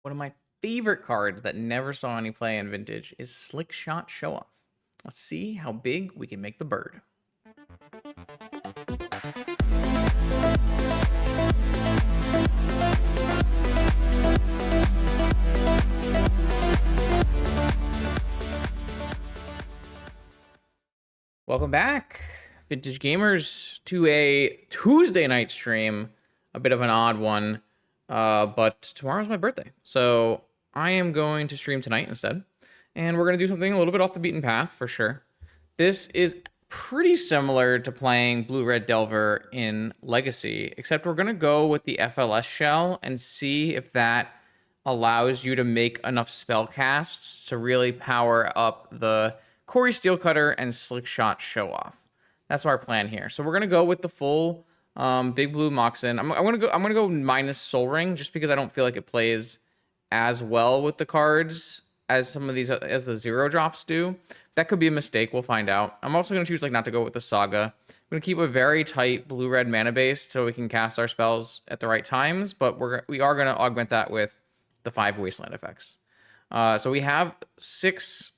One of my favorite cards that never saw any play in Vintage is Slick Shot Show Off. Let's see how big we can make the bird. Welcome back, Vintage Gamers, to a Tuesday night stream. A bit of an odd one, but tomorrow's my birthday. So I am going to stream tonight instead. And we're going to do something a little bit off the beaten path, for sure. This is pretty similar to playing Blue-Red Delver in Legacy, except we're going to go with the FLS shell and see if that allows you to make enough spell casts to really power up the Cori Steelcutter and Slick Shot Show Off. That's our plan here. So we're gonna go with the full Big Blue Moxen. I'm gonna go minus Soul Ring just because I don't feel like it plays as well with the cards as some of these as the 0-drops do. That could be a mistake. We'll find out. I'm also gonna choose like not to go with the Saga. I'm gonna keep a very tight blue-red mana base so we can cast our spells at the right times. But we are gonna augment that with the 5 Wasteland effects. So we have 6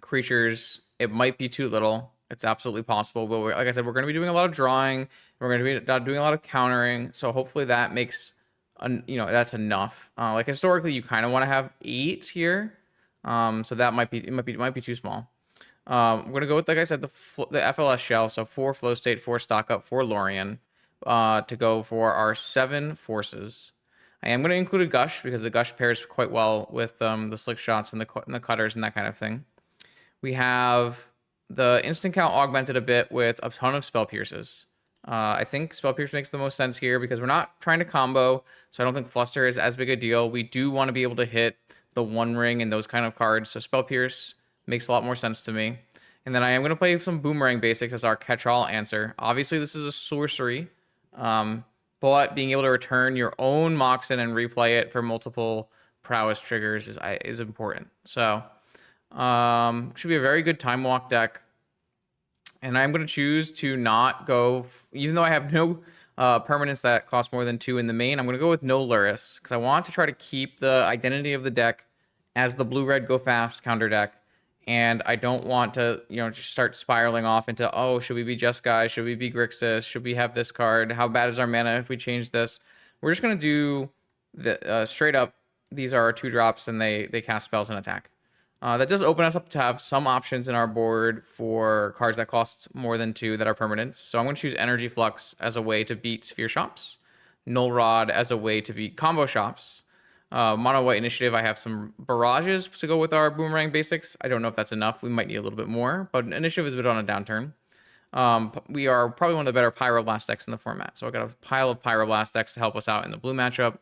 creatures. It might be too little. It's absolutely possible. But like I said, we're going to be doing a lot of drawing. We're going to be doing a lot of countering. So hopefully that makes, that's enough. Like historically, you kind of want to have 8 here. So that might be too small. We're going to go with, like I said, the FLS shell. So 4 flow state, 4 stock up, 4 Lorien to go for our 7 forces. I am going to include a Gush because the Gush pairs quite well with the Slick Shots and the Cutters and that kind of thing. We have the instant count augmented a bit with a ton of Spell Pierces. I think Spell Pierce makes the most sense here because we're not trying to combo, so I don't think Fluster is as big a deal. We do want to be able to hit the One Ring and those kind of cards, so Spell Pierce makes a lot more sense to me. And then I am going to play some Boomerang Basics as our catch-all answer. Obviously, this is a sorcery, but being able to return your own Moxen and replay it for multiple prowess triggers is important. So should be a very good time walk deck. And I'm going to choose to not go, even though I have no permanents that cost more than 2 in the main, I'm going to go with no Lurrus because I want to try to keep the identity of the deck as the blue-red go fast counter deck. And I don't want to, just start spiraling off into, oh, should we be Just Guy? Should we be Grixis? Should we have this card? How bad is our mana if we change this? We're just going to do the straight up, these are our 2-drops and they cast spells and attack. That does open us up to have some options in our board for cards that cost more than 2 that are permanents. So I'm going to choose Energy Flux as a way to beat Sphere Shops, Null Rod as a way to beat Combo Shops. Mono White Initiative, I have some Barrages to go with our Boomerang Basics. I don't know if that's enough. We might need a little bit more, but Initiative is a bit on a downturn. We are probably one of the better Pyroblast decks in the format. So I got a pile of Pyroblast decks to help us out in the blue matchup.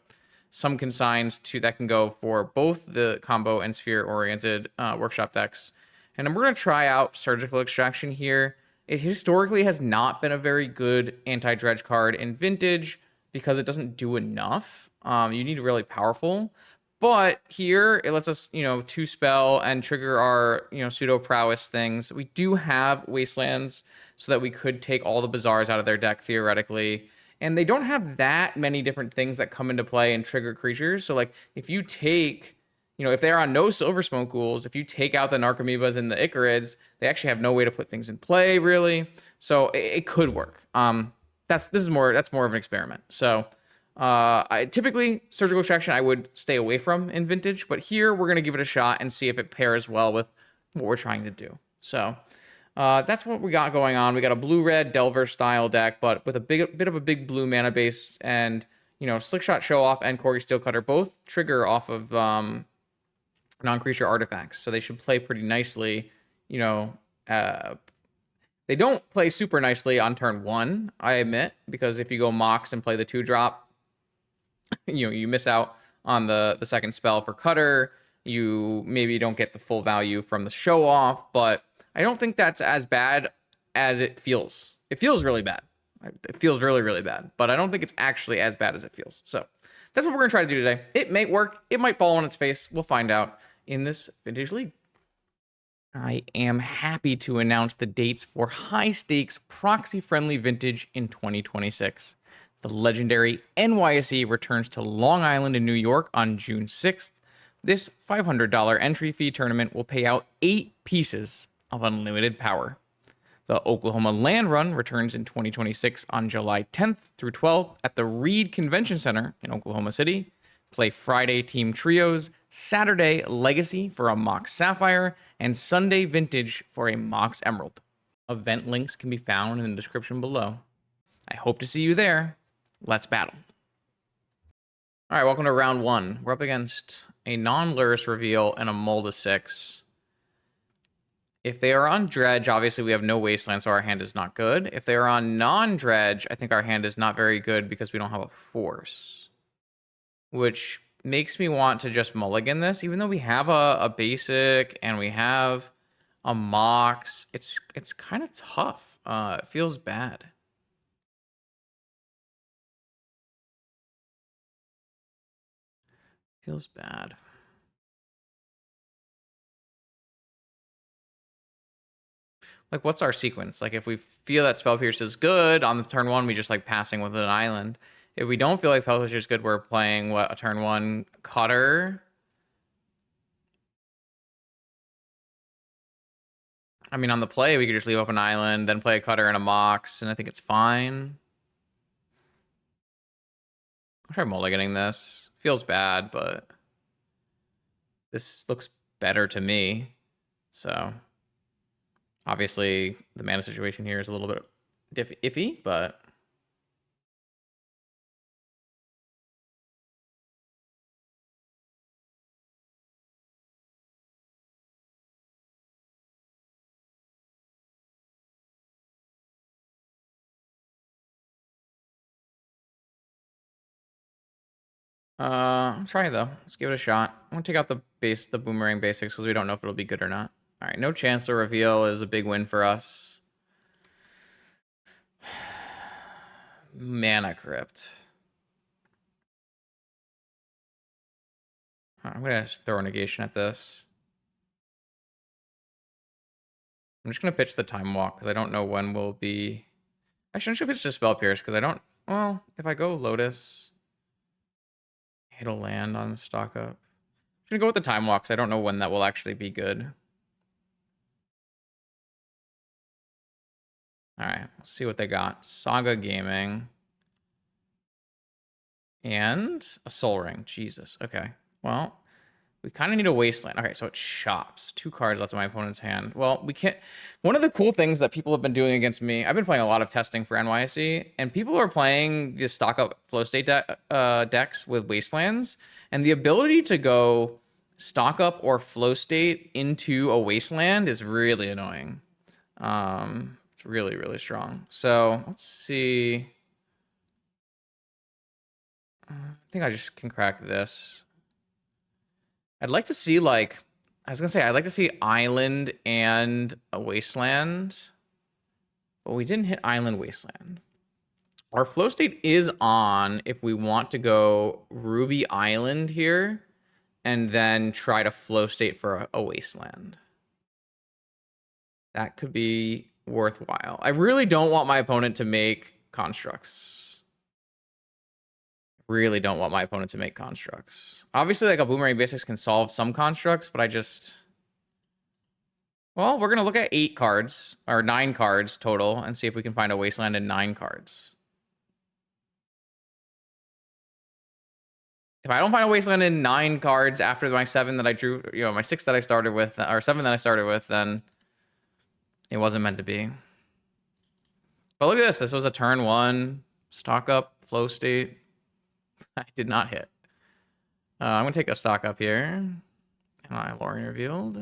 Some consigns that can go for both the combo and sphere-oriented workshop decks. And we're going to try out Surgical Extraction here. It historically has not been a very good anti-dredge card in Vintage because it doesn't do enough. You need really powerful. But here, it lets us, 2-spell and trigger our, pseudo-prowess things. We do have Wastelands so that we could take all the Bazaars out of their deck, theoretically. And they don't have that many different things that come into play and trigger creatures. So, like, if you take, if they're on no Silver Smoke Ghouls, if you take out the Narcomoebas and the Icarids, they actually have no way to put things in play, really. So, it could work. That's more of an experiment. So, I typically, Surgical Extraction I would stay away from in Vintage. But here, we're going to give it a shot and see if it pairs well with what we're trying to do. So, that's what we got going on. We got a blue-red Delver style deck, but with a bit of a big blue mana base, and Slick Shot Show Off and Cori Steelcutter both trigger off of non-creature artifacts, so they should play pretty nicely. They don't play super nicely on turn 1, I admit, because if you go Mox and play the 2-drop, you miss out on the second spell for Cutter. You maybe don't get the full value from the Show Off, but I don't think that's as bad as it feels. It feels really bad. It feels really, really bad. But I don't think it's actually as bad as it feels. So that's what we're going to try to do today. It may work. It might fall on its face. We'll find out in this Vintage League. I am happy to announce the dates for high-stakes, proxy-friendly Vintage in 2026. The legendary NYSE returns to Long Island in New York on June 6th. This $500 entry fee tournament will pay out 8 pieces of unlimited power. The Oklahoma Land Run returns in 2026 on July 10th through 12th at the Reed Convention Center in Oklahoma City. Play Friday Team Trios, Saturday Legacy for a Mox Sapphire, and Sunday Vintage for a Mox Emerald. Event links can be found in the description below. I hope to see you there. Let's battle. All right, welcome to round 1. We're up against a non-Lurrus reveal and a mold of 6. If they are on Dredge, obviously we have no Wasteland, so our hand is not good. If they are on non-Dredge, I think our hand is not very good because we don't have a Force. Which makes me want to just mulligan this, even though we have a basic and we have a Mox. It's kind of tough. It feels bad. Feels bad. Like, what's our sequence? Like, if we feel that Spell Pierce is good, on the turn 1, we just, like, passing with an island. If we don't feel like Spell Pierce is good, we're playing, what, a turn 1 Cutter? I mean, on the play, we could just leave up an island, then play a Cutter and a Mox, and I think it's fine. I'll try mulliganing this. Feels bad, but this looks better to me. So, obviously, the mana situation here is a little bit iffy, but... I'll try though. Let's give it a shot. I'm gonna take out the boomerang basics because we don't know if it'll be good or not. All right, no Chancellor reveal is a big win for us. Mana Crypt. I'm gonna just throw a negation at this. I'm just gonna pitch the Time Walk because I don't know when we'll be. Actually, I should pitch the Spell Pierce because I don't. Well, if I go Lotus, hit a land on the stock up. I'm gonna go with the Time Walk because I don't know when that will actually be good. All right, let's see what they got. Saga Gaming. And a Soul Ring. Jesus. Okay. Well, we kind of need a Wasteland. Okay, so it shops. 2 cards left in my opponent's hand. Well, we can't... One of the cool things that people have been doing against me... I've been playing a lot of testing for NYSE, and people are playing the stock-up flow state decks with Wastelands, and the ability to go stock-up or flow state into a Wasteland is really annoying. It's really, really strong. So, let's see... I think I just can crack this. I'd like to see, like, I was gonna say, I'd like to see Island and a Wasteland, but we didn't hit Island Wasteland. Our flow state is on if we want to go Ruby Island here and then try to flow state for a Wasteland. That could be worthwhile. I really don't want my opponent to make constructs. Really don't want my opponent to make constructs. Obviously, like, a Boomerang Basics can solve some constructs, but I just... Well, we're going to look at 8 cards, or 9 cards total, and see if we can find a Wasteland in 9 cards. If I don't find a Wasteland in 9 cards after my 7 that I drew, you know, my 6 that I started with, or 7 that I started with, then it wasn't meant to be. But look at this. This was a turn 1, stock up, flow state. I did not hit. I'm going to take a stock up here. And I Lauren revealed.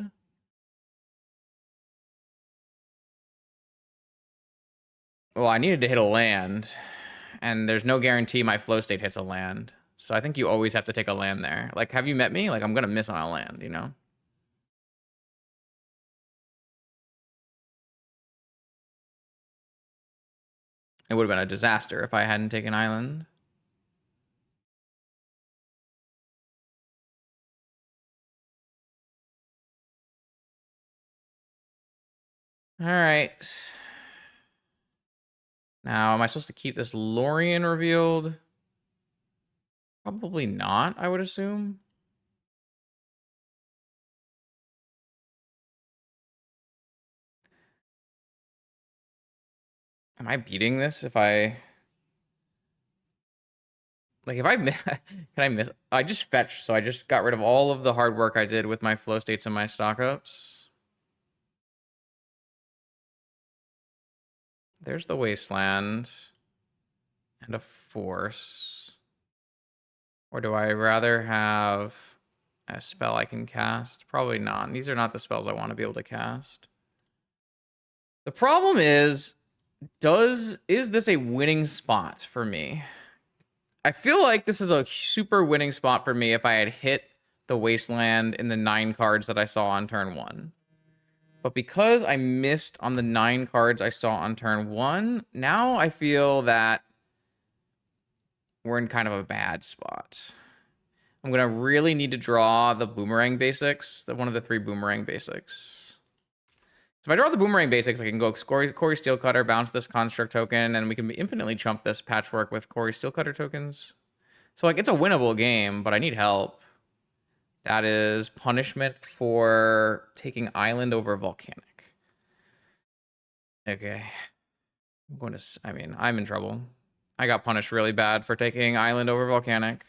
Well, I needed to hit a land. And there's no guarantee my flow state hits a land. So I think you always have to take a land there. Like, have you met me? Like, I'm going to miss on a land, you know? It would have been a disaster if I hadn't taken island. All right. Now, am I supposed to keep this Lorien revealed? Probably not, I would assume. Am I beating this if I... Like, if I... Can I miss... I just fetched, so I just got rid of all of the hard work I did with my flow states and my stock ups. There's the Wasteland. And a Force. Or do I rather have a spell I can cast? Probably not. These are not the spells I want to be able to cast. The problem is this a winning spot for me? I feel like this is a super winning spot for me if I had hit the Wasteland in the 9 cards that I saw on turn 1. But because I missed on the 9 cards I saw on turn 1, now I feel that we're in kind of a bad spot. I'm going to really need to draw the Boomerang basics, one of the 3 Boomerang basics. So if I draw the Boomerang basics, I can go Cori Steelcutter, bounce this Construct token, and we can infinitely chump this Patchwork with Cori Steelcutter tokens. So, like, it's a winnable game, but I need help. That is punishment for taking Island over Volcanic. Okay. I'm going to... I mean, I'm in trouble. I got punished really bad for taking Island over Volcanic.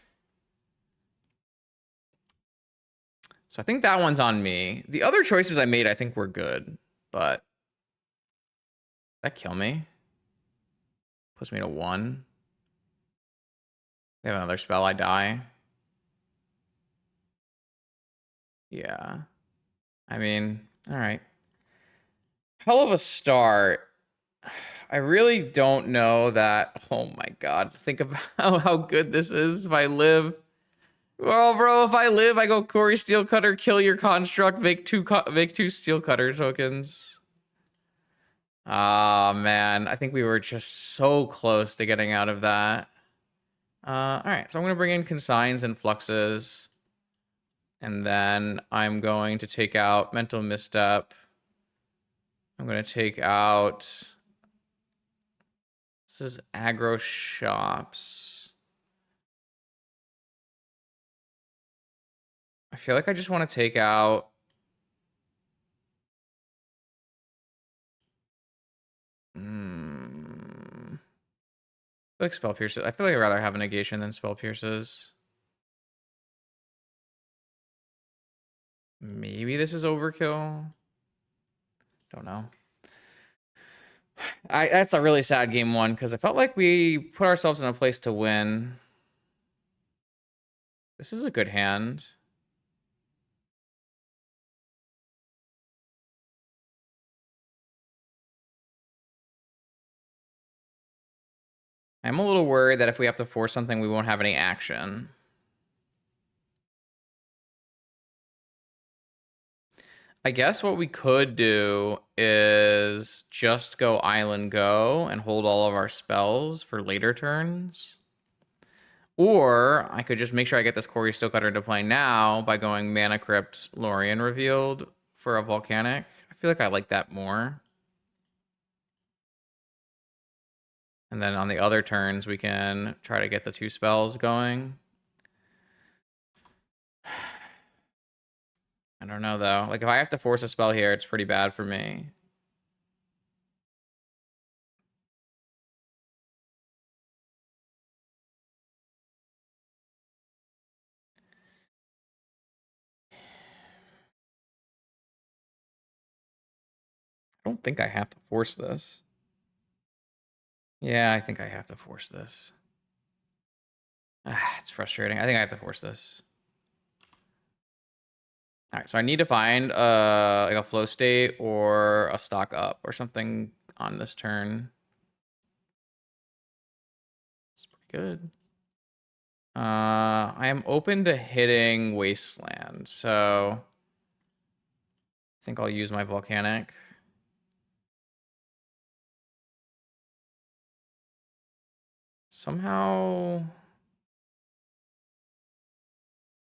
So I think that one's on me. The other choices I made, I think were good, but that kill me. Puts me to 1. They have another spell, I die. Yeah. I mean, all right. Hell of a start. I really don't know that. Oh my God. Think about how good this is if I live. Well, bro, if I live, I go Cori Steelcutter, kill your construct, make 2 Steelcutter tokens. Ah, man. I think we were just so close to getting out of that. All right, so I'm going to bring in Consigns and Fluxes. And then I'm going to take out Mental Misstep. I'm going to take out... This is Aggro Shops. I feel like I just want to take out... like Spell Pierces. I feel like I'd rather have a negation than Spell Pierces. Maybe this is overkill. Don't know. That's a really sad game 1 because I felt like we put ourselves in a place to win. This is a good hand. I'm a little worried that if we have to force something, we won't have any action. I guess what we could do is just go Island Go and hold all of our spells for later turns. Or I could just make sure I get this Cori Steelcutter into play now by going Mana Crypt Lorien revealed for a Volcanic. I feel like I like that more. And then on the other turns, we can try to get the 2 spells going. I don't know, though. Like, if I have to force a spell here, it's pretty bad for me. I don't think I have to force this. Yeah, I think I have to force this. It's frustrating. I think I have to force this. All right, so I need to find like a flow state or a stock up or something on this turn. It's pretty good. I am open to hitting Wasteland, so I think I'll use my Volcanic. Somehow...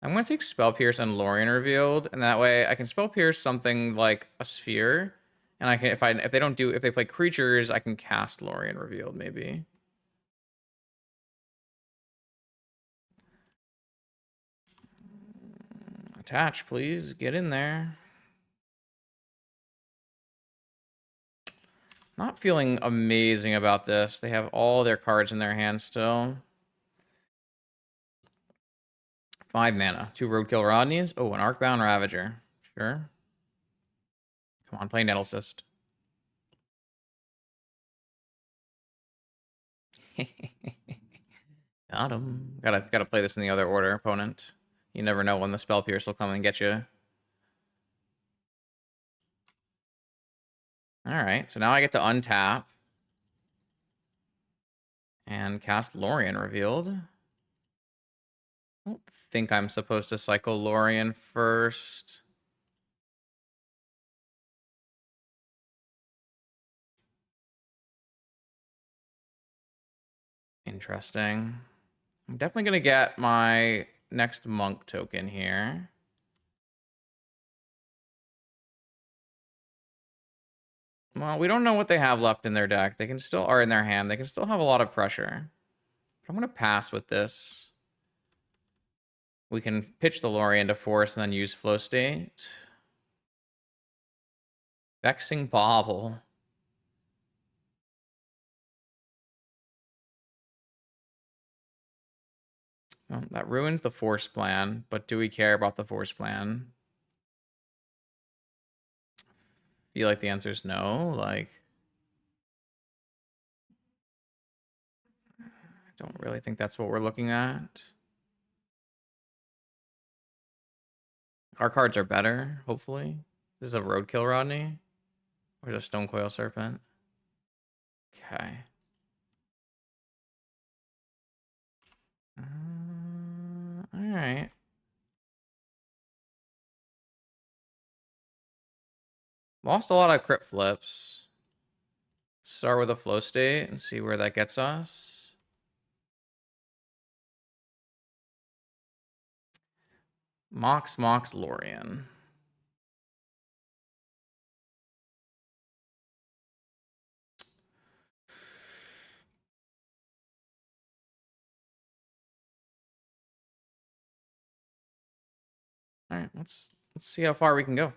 I'm going to take Spell Pierce and Lorien Revealed, and that way I can Spell Pierce something like a Sphere, And I can if they don't do if they play creatures, I can cast Lorien Revealed maybe. Attach, please. Get in there. Not feeling amazing about this. They have all their cards in their hand still. 5 mana. 2 Roadkill Rodneys. Oh, an Arcbound Ravager. Sure. Come on, play Nettle Cyst. Got him. Gotta play this in the other order, opponent. You never know when the Spell Pierce will come and get you. Alright, so now I get to untap. And cast Lorien Revealed. I don't think I'm supposed to cycle Lorien first. Interesting. I'm definitely going to get my next monk token here. Well, we don't know what they have left in their deck. They can still, or in their hand, they can still have a lot of pressure. But I'm going to pass with this. We can pitch the Lorien to force and then use Flow State. Vexing Bauble. Well, that ruins the force plan, but do we care about the force plan? Feel like the answer is no. Like, I don't really think that's what we're looking at. Our cards are better, hopefully. This is a Roadkill Rodney. Or is it a Stonecoil Serpent? Okay. Alright. Lost a lot of crypt flips. Let's start with a flow state and see where that gets us. Mox Lorien. All right, let's see how far we can go.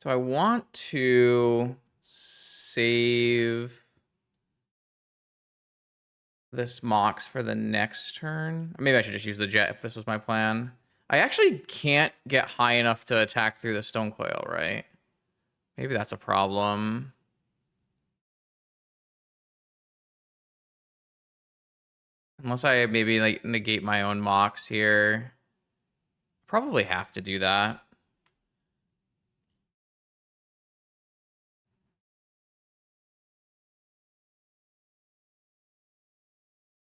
So I want to save this Mox for the next turn. Maybe I should just use the Jet if this was my plan. I actually can't get high enough to attack through the Stonecoil, right? Maybe that's a problem. Unless I maybe like negate my own Mox here. Probably have to do that.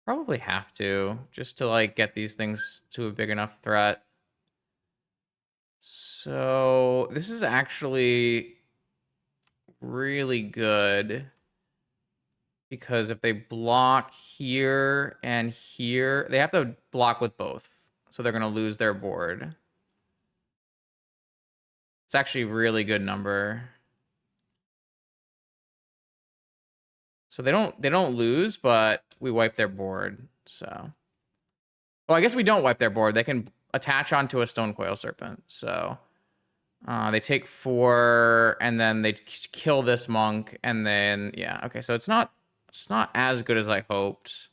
Probably have to, just to like get these things to a big enough threat. So this is actually really good. Because if they block here and here, they have to block with both. So they're going to lose their board. It's actually a really good number. So they don't lose, but we wipe their board. So, well, I guess we don't wipe their board. They can attach onto a Stonecoil Serpent. So they take 4, and then they kill this monk, and then yeah. Okay, so it's not as good as I hoped,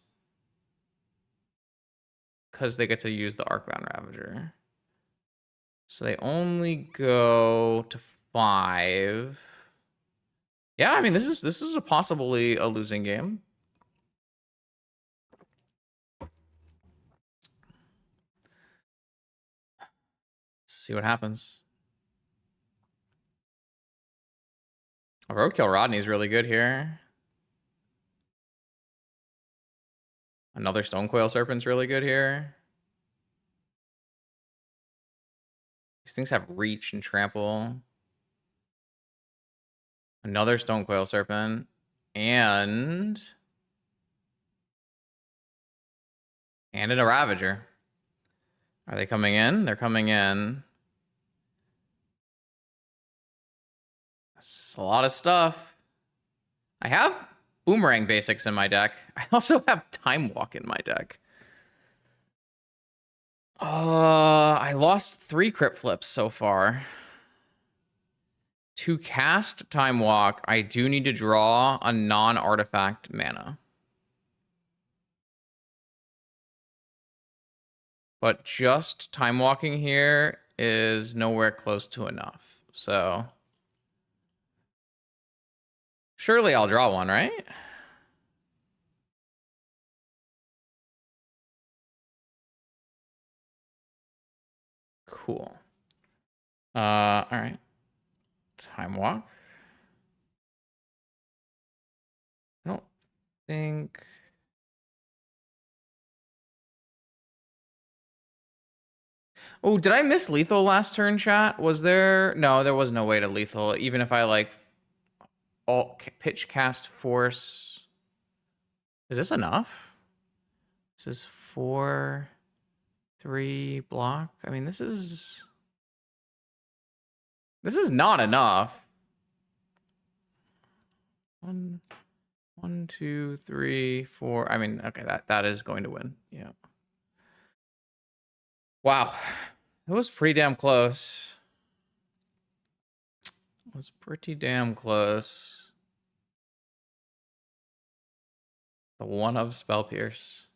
because they get to use the Arcbound Ravager. So they only go to 5. Yeah, I mean this is a possibly a losing game. Let's see what happens. A Roadkill Rodney is really good here. Another Stonecoil Serpent's really good here. These things have reach and trample. Another Stonecoil Serpent. And a Ravager. Are they coming in? They're coming in. That's a lot of stuff. I have Boomerang Basics in my deck. I also have Time Walk in my deck. I lost 3 Crypt Flips so far. To cast Time Walk, I do need to draw a non-artifact mana. But just Time Walking here is nowhere close to enough. So surely I'll draw one, right? Cool. All right. Time Walk. I don't think... Oh, did I miss lethal last turn, chat? Was there... No, there was no way to lethal, even if I, like, all pitch cast force. Is this enough? This is 4, 3 block. I mean, this is not enough. 1, 2, 3, 4. I mean, okay, that is going to win. Yeah. Wow, it was pretty damn close. It was pretty damn close. The one of Spell Pierce.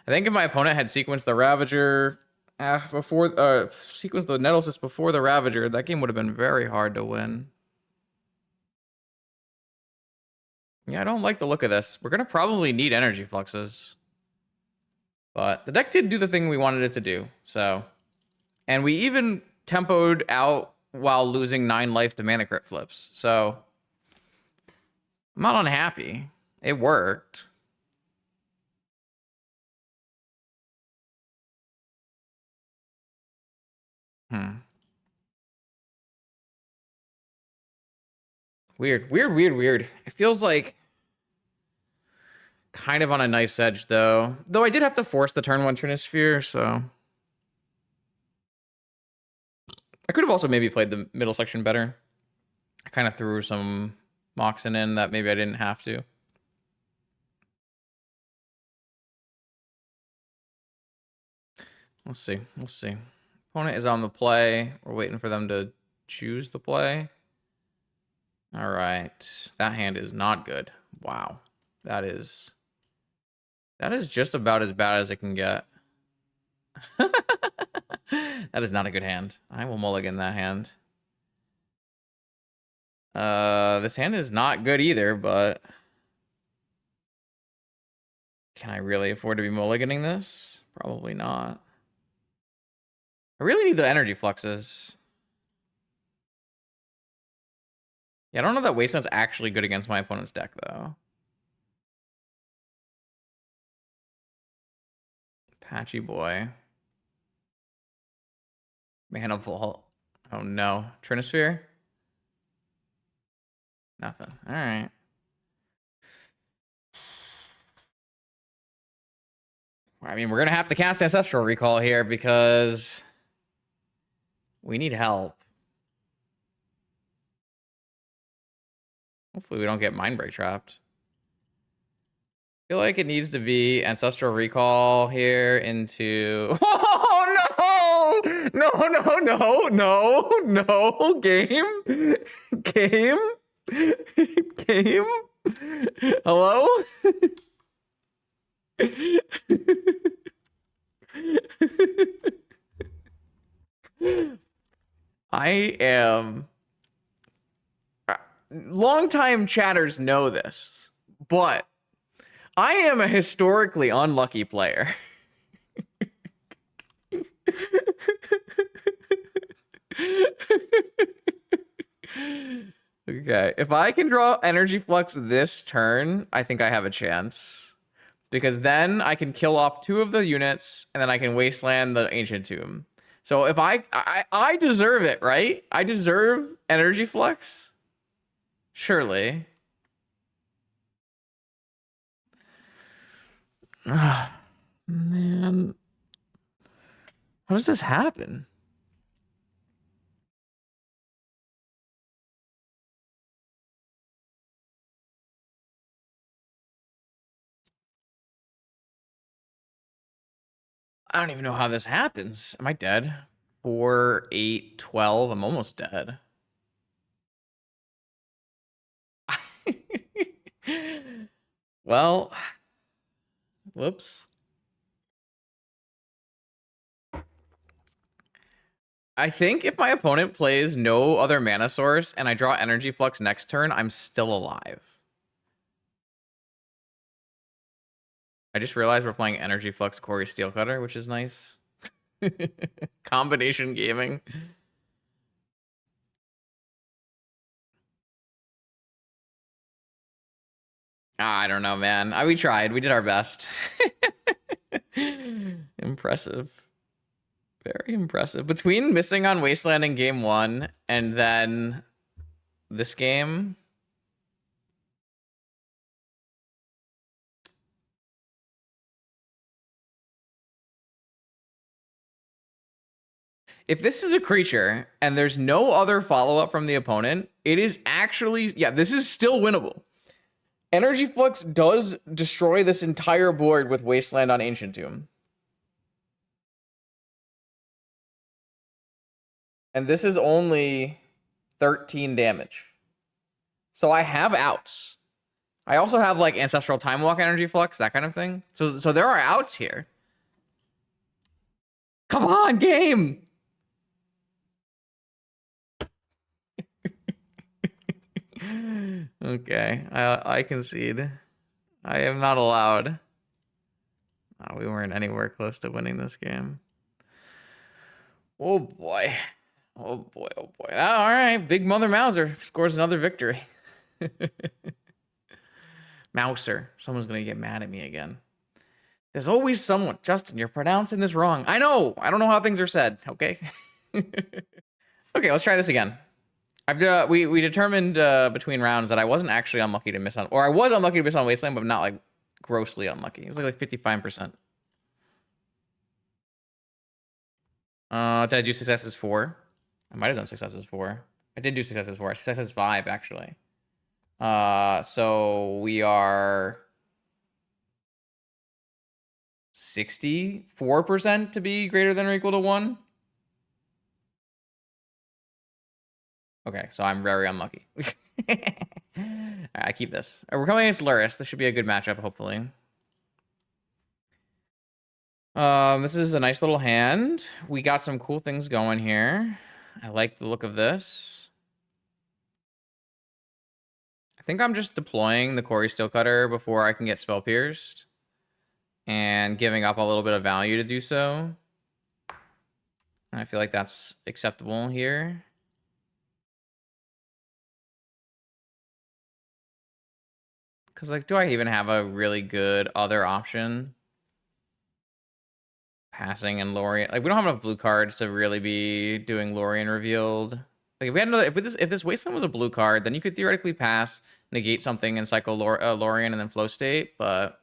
I think if my opponent had sequenced the Ravager before, sequenced the Nettlesis before the Ravager, that game would have been very hard to win. Yeah, I don't like the look of this. We're gonna probably need energy fluxes. But the deck did do the thing we wanted it to do, so. And we even tempoed out while losing 9 life to mana crypt flips, so. I'm not unhappy. It worked. Weird. It feels like kind of on a knife's edge, though. Though I did have to force the turn 1 Trinisphere, so. I could have also maybe played the middle section better. I kind of threw some Moxen in that maybe I didn't have to. We'll see. We'll see. Opponent is on the play. We're waiting for them to choose the play. All right. That hand is not good. Wow. That is just about as bad as it can get. That is not a good hand. I will mulligan that hand. This hand is not good either, but can I really afford to be mulliganing this? Probably not. I really need the energy fluxes. Yeah, I don't know that Wasteland's actually good against my opponent's deck, though. Patchy boy. Mana Vault. Oh no. Trinisphere? Nothing. Alright. I mean, we're gonna have to cast Ancestral Recall here because we need help. Hopefully we don't get Mindbreak trapped. I feel like it needs to be Ancestral Recall here into... Oh, no! No! Game? Game? Game? Hello? I am... Longtime chatters know this, but I am a historically unlucky player. Okay, if I can draw Energy Flux this turn, I think I have a chance. Because then I can kill off 2 of the units, and then I can Wasteland the Ancient Tomb. So if I deserve it, right? I deserve Energy Flux? Surely. Man. How does this happen? I don't even know how this happens. Am I dead? 4, 8, 12. I'm almost dead. Well, whoops. I think if my opponent plays no other mana source and I draw Energy Flux next turn, I'm still alive. I just realized we're playing Energy Flux Cori Steelcutter, which is nice. Combination gaming. I don't know, man. We tried. We did our best. Impressive. Very impressive. Between missing on Wasteland in game 1 and then this game. If this is a creature and there's no other follow-up from the opponent, it is actually, yeah, this is still winnable. Energy Flux does destroy this entire board with Wasteland on Ancient Tomb. And this is only 13 damage. So I have outs. I also have like Ancestral Time Walk Energy Flux, that kind of thing. So there are outs here. Come on, game! Okay, I concede. I am not allowed. Oh, we weren't anywhere close to winning this game. Oh boy. Oh boy, oh boy. All right, Big Mother Mouser scores another victory. Mouser. Someone's going to get mad at me again. There's always someone. Justin, you're pronouncing this wrong. I know. I don't know how things are said, okay? Okay, let's try this again. We determined between rounds that I wasn't actually unlucky to miss on, or I was unlucky to miss on Wasteland, but not like grossly unlucky. It was like 55%. Did I do successes 4? I might have done successes 4. I did do successes 4. Successes 5 actually. So we are 64% to be greater than or equal to 1. Okay, so I'm very unlucky. All right, I keep this. We're coming against Lurrus. This should be a good matchup, hopefully. This is a nice little hand. We got some cool things going here. I like the look of this. I think I'm just deploying the Cori Steelcutter before I can get Spell Pierced. And giving up a little bit of value to do so. And I feel like that's acceptable here. Because, like, do I even have a really good other option? Passing and Lorien. Like, we don't have enough blue cards to really be doing Lorien revealed. Like, if we had another, if this Wasteland was a blue card, then you could theoretically pass, negate something, and cycle Lorien and then flow state, but...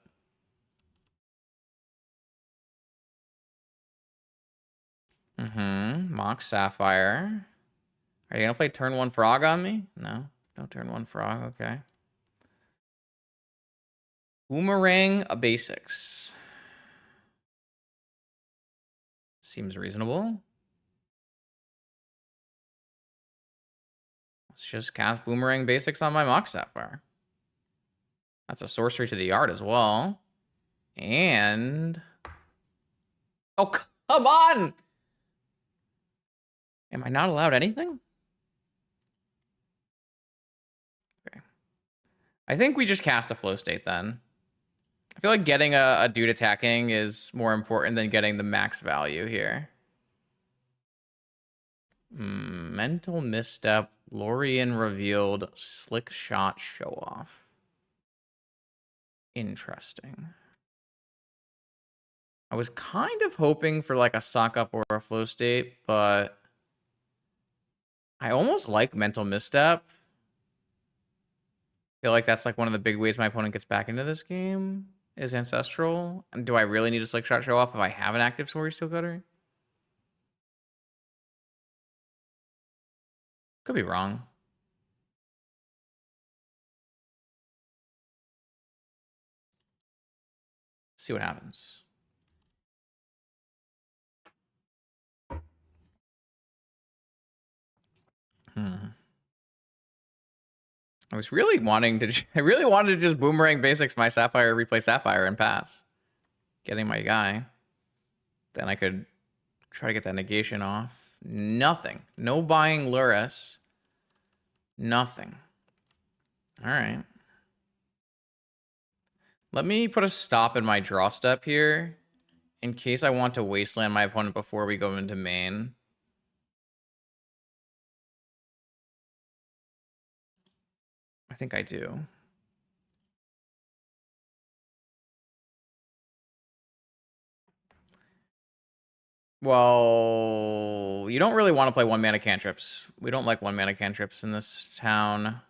Mox Sapphire. Are you gonna play turn 1 Frog on me? No. No turn 1 Frog, okay. Boomerang a basics. Seems reasonable. Let's just cast Boomerang basics on my Mox Sapphire. That's a sorcery to the yard as well. And... oh, come on! Am I not allowed anything? Okay. I think we just cast a flow state then. I feel like getting a dude attacking is more important than getting the max value here. Mental Misstep, Lorien revealed, Slick Shot Show Off. Interesting. I was kind of hoping for like a stock up or a flow state, but I almost like Mental Misstep. I feel like that's like one of the big ways my opponent gets back into this game is Ancestral. And do I really need a Slick Shot Show Off if I have an active Cori Steelcutter? Could be wrong. Let's see what happens. I was really wanting to. I really wanted to just boomerang basics my Sapphire, replay Sapphire, and pass, getting my guy. Then I could try to get that negation off. Nothing. No buying Lurrus. Nothing. All right. Let me put a stop in my draw step here in case I want to wasteland my opponent before we go into main. I think I do. Well, you don't really want to play 1-mana cantrips. We don't like 1-mana cantrips in this town.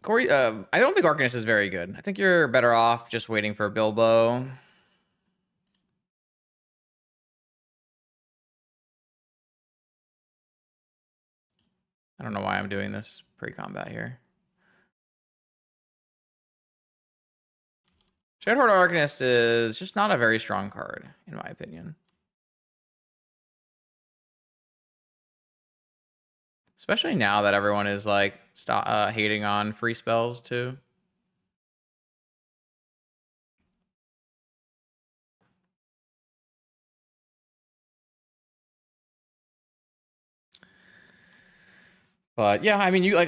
Cori, I don't think Arcanist is very good. I think you're better off just waiting for Bilbo. I don't know why I'm doing this pre-combat here. Shadowheart Arcanist is just not a very strong card, in my opinion. Especially now that everyone is like hating on free spells too. But yeah, I mean, you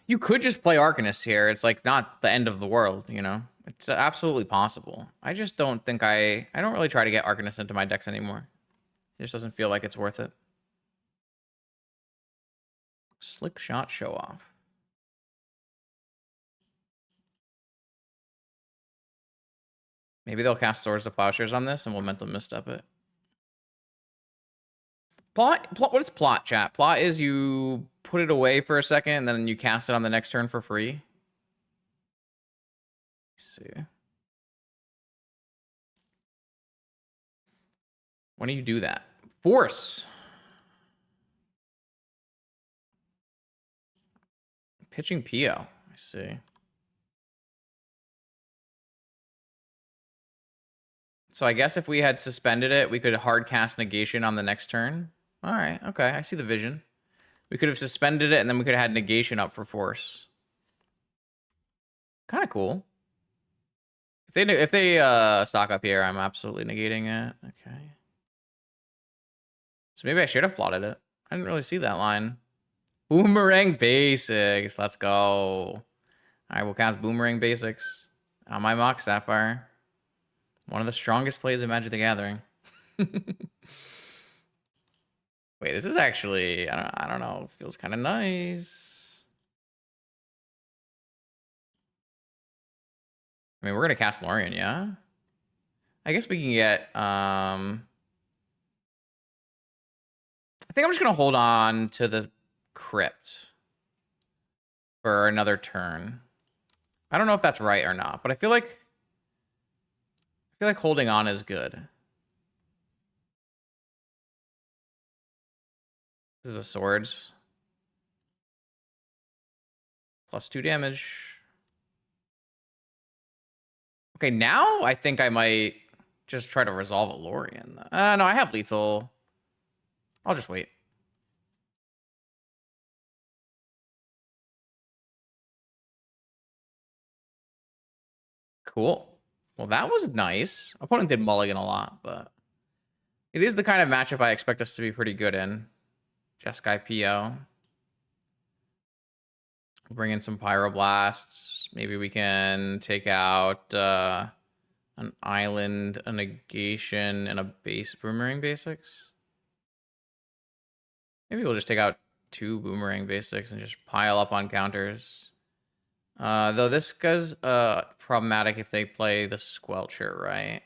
you could just play Arcanist here. It's like not the end of the world, you know. It's absolutely possible. I just don't think I don't really try to get Arcanist into my decks anymore. It just doesn't feel like it's worth it. Slick shot show off. Maybe they'll cast Swords to Plowshares on this and we'll mental misstep it. Plot, what is plot, chat? Plot is you put it away for a second and then you cast it on the next turn for free. Let's see. When do you do that? Force. Pitching PO. I see. So I guess if we had suspended it, we could hard cast negation on the next turn. All right. Okay. I see the vision. We could have suspended it and then we could have had negation up for force. Kind of cool. If they stock up here, I'm absolutely negating it. Okay. So maybe I should have plotted it. I didn't really see that line. Boomerang basics. Let's go. I will cast Boomerang basics on my Mox Sapphire. One of the strongest plays in Magic the Gathering. Wait, this is actually, I don't know. It feels kind of nice. I mean, we're going to cast Lorien, yeah? I guess we can get, I think I'm just going to hold on to the Crypt for another turn. I don't know if that's right or not, but I feel like holding on is good. This is a swords. +2 damage. Okay, now I think I might just try to resolve a Lorien. No, I have lethal. I'll just wait. Cool. Well, that was nice. Opponent did mulligan a lot, but it is the kind of matchup I expect us to be pretty good in. Jeskai PO. We'll bring in some Pyroblasts. Maybe we can take out an island, a negation, and a base boomerang basics. Maybe we'll just take out 2 boomerang basics and just pile up on counters. Though this guy's problematic if they play the Squelcher, right?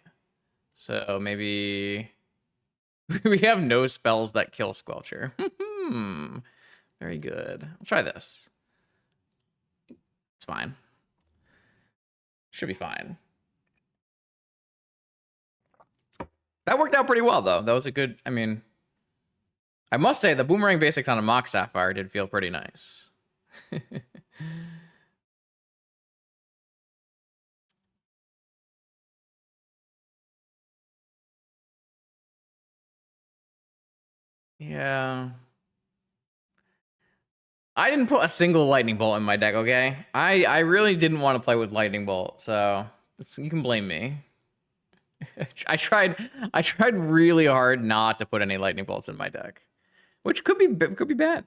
So maybe we have no spells that kill Squelcher. Very good. I'll try this. It's fine. Should be fine. That worked out pretty well, though. That was a good, I mean, I must say, the Boomerang Basics on a Mock Sapphire did feel pretty nice. Yeah. I didn't put a single Lightning Bolt in my deck, okay? I really didn't want to play with Lightning Bolt, so you can blame me. I tried really hard not to put any Lightning Bolts in my deck, which could be bad.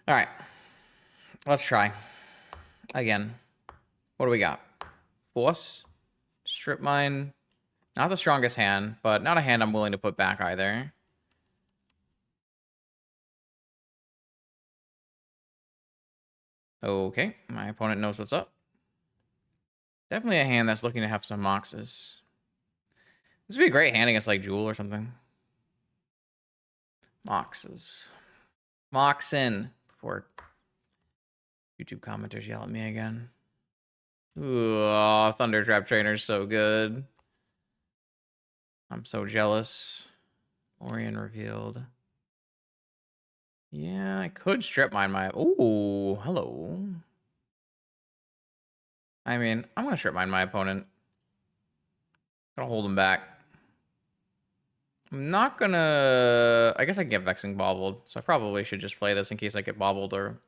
All right, let's try again. What do we got? Force, Strip Mine. Not the strongest hand, but not a hand I'm willing to put back either. Okay, my opponent knows what's up. Definitely a hand that's looking to have some Moxes. This would be a great hand against like Jewel or something. Moxes. Moxin. Before YouTube commenters yell at me again. Ooh, oh, Thunder Trap Trainer's so good. I'm so jealous. Orion revealed. Yeah, I could strip mine my... Ooh, hello. I mean, I'm going to strip mine my opponent. Gonna hold him back. I'm not gonna... I guess I can get Vexing Bobbled, so I probably should just play this in case I get Bobbled or,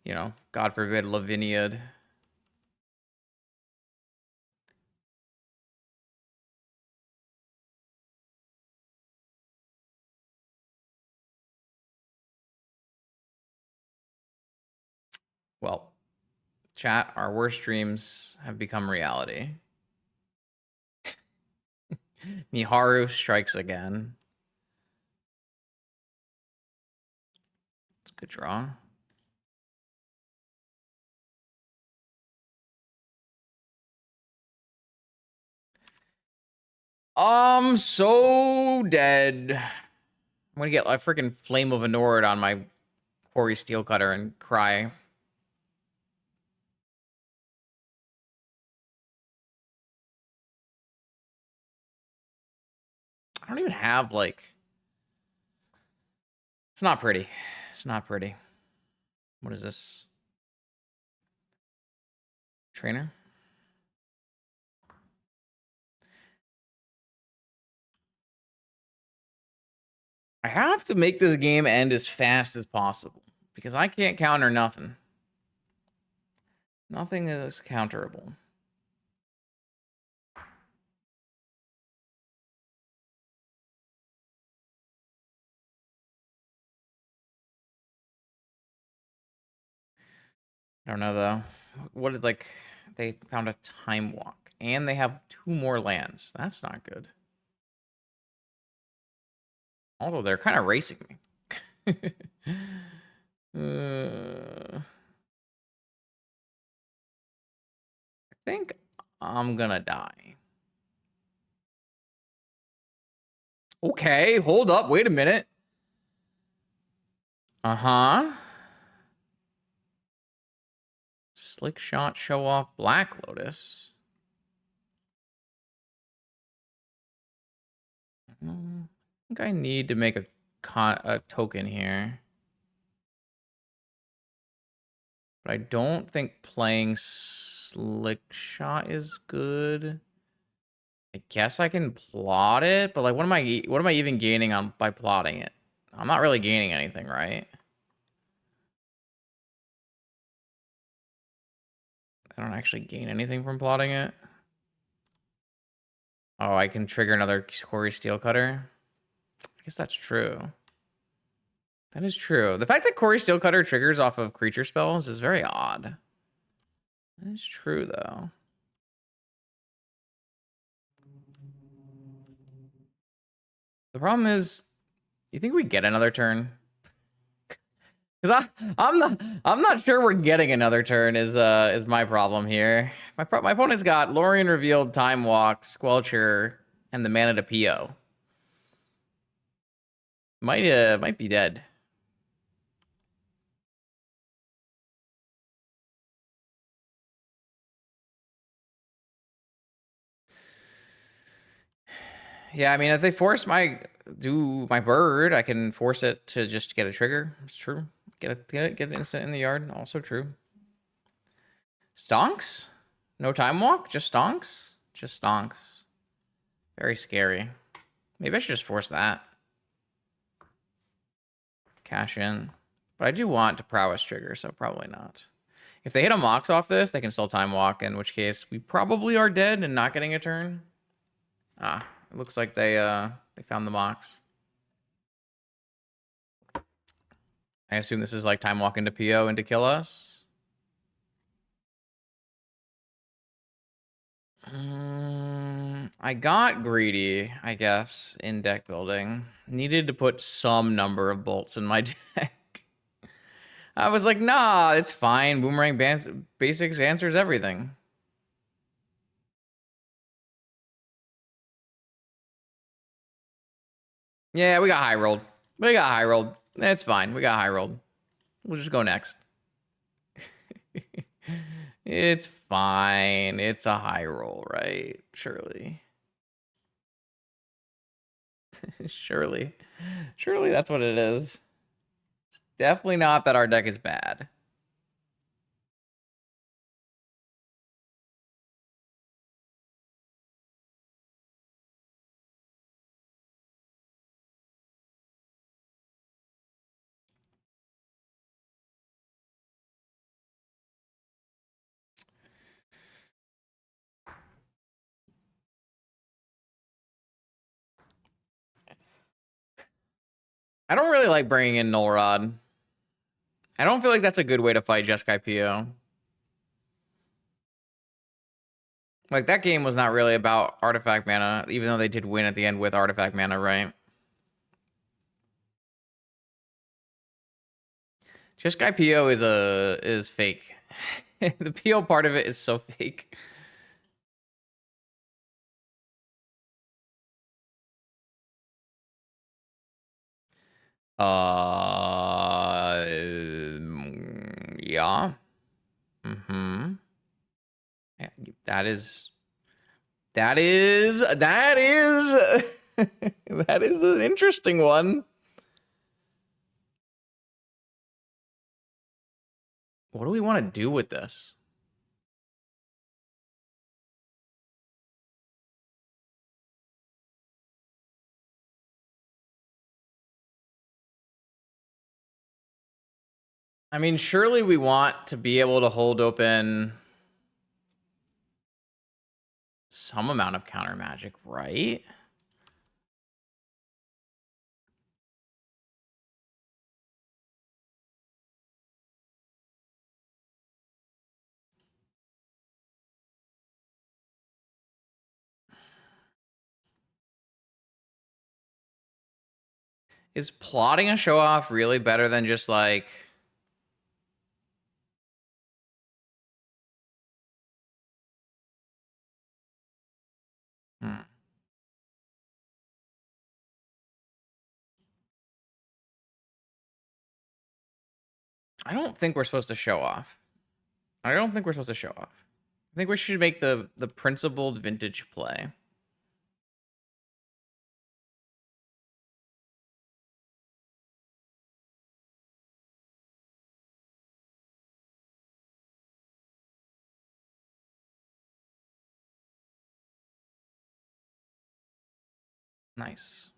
you know, God forbid, Lavinia'd. Well, chat, our worst dreams have become reality. Miharu strikes again. It's a good draw. So dead. I'm gonna get a freaking Flame of Anord on my Cori Steel Cutter and cry. I don't even have, like... It's not pretty. It's not pretty. What is this? Trainer? I have to make this game end as fast as possible because I can't counter nothing. Nothing is counterable. I don't know, though. What did, like... They found a Time Walk. And they have 2 more lands. That's not good. Although they're kind of racing me. I think I'm gonna die. Okay, hold up. Wait a minute. Uh-huh. Slick Shot, Show Off, Black Lotus. I think I need to make a token here. But I don't think playing Slick Shot is good. I guess I can plot it, but like what am I even gaining on by plotting it? I'm not really gaining anything, right? I don't actually gain anything from plotting it. Oh, I can trigger another Cori Steel Cutter. I guess that's true. That is true. The fact that Cori Steel Cutter triggers off of creature spells is very odd. That is true, though. The problem is, you think we get another turn? Because I'm not sure we're getting another turn. Is my problem here. My opponent's got Lorien Revealed, Time Walk, Squelcher, and the mana to PO. Might be dead. Yeah, I mean, if they force my bird, I can force it to just get a trigger. It's true. Get an instant in the yard. Also true. Stonks? No time walk? Just stonks? Just stonks. Very scary. Maybe I should just force that. Cash in. But I do want to prowess trigger, so probably not. If they hit a mox off this, they can still time walk, in which case we probably are dead and not getting a turn. Ah, it looks like they found the mox. I assume this is like time walk into PO and to kill us. I got greedy, I guess, in deck building. Needed to put some number of bolts in my deck. I was like, nah, it's fine. Boomerang basics answers everything. Yeah, we got high rolled. We got high rolled. It's fine. We got high rolled. We'll just go next. It's fine. It's a high roll, right? Surely. Surely. Surely that's what it is. It's definitely not that our deck is bad. I don't really like bringing in Null Rod. I don't feel like that's a good way to fight Jeskai PO. Like, that game was not really about artifact mana, even though they did win at the end with artifact mana, right? Jeskai PO is fake. The PO part of it is so fake. Yeah. Mm-hmm. Yeah, that is that is that is an interesting one. What do we want to do with this? I mean, surely we want to be able to hold open some amount of counter magic, right? Is plotting a show off really better than just like... Hmm. I don't think we're supposed to show off. I don't think we're supposed to show off. I think we should make the principled vintage play. Nice.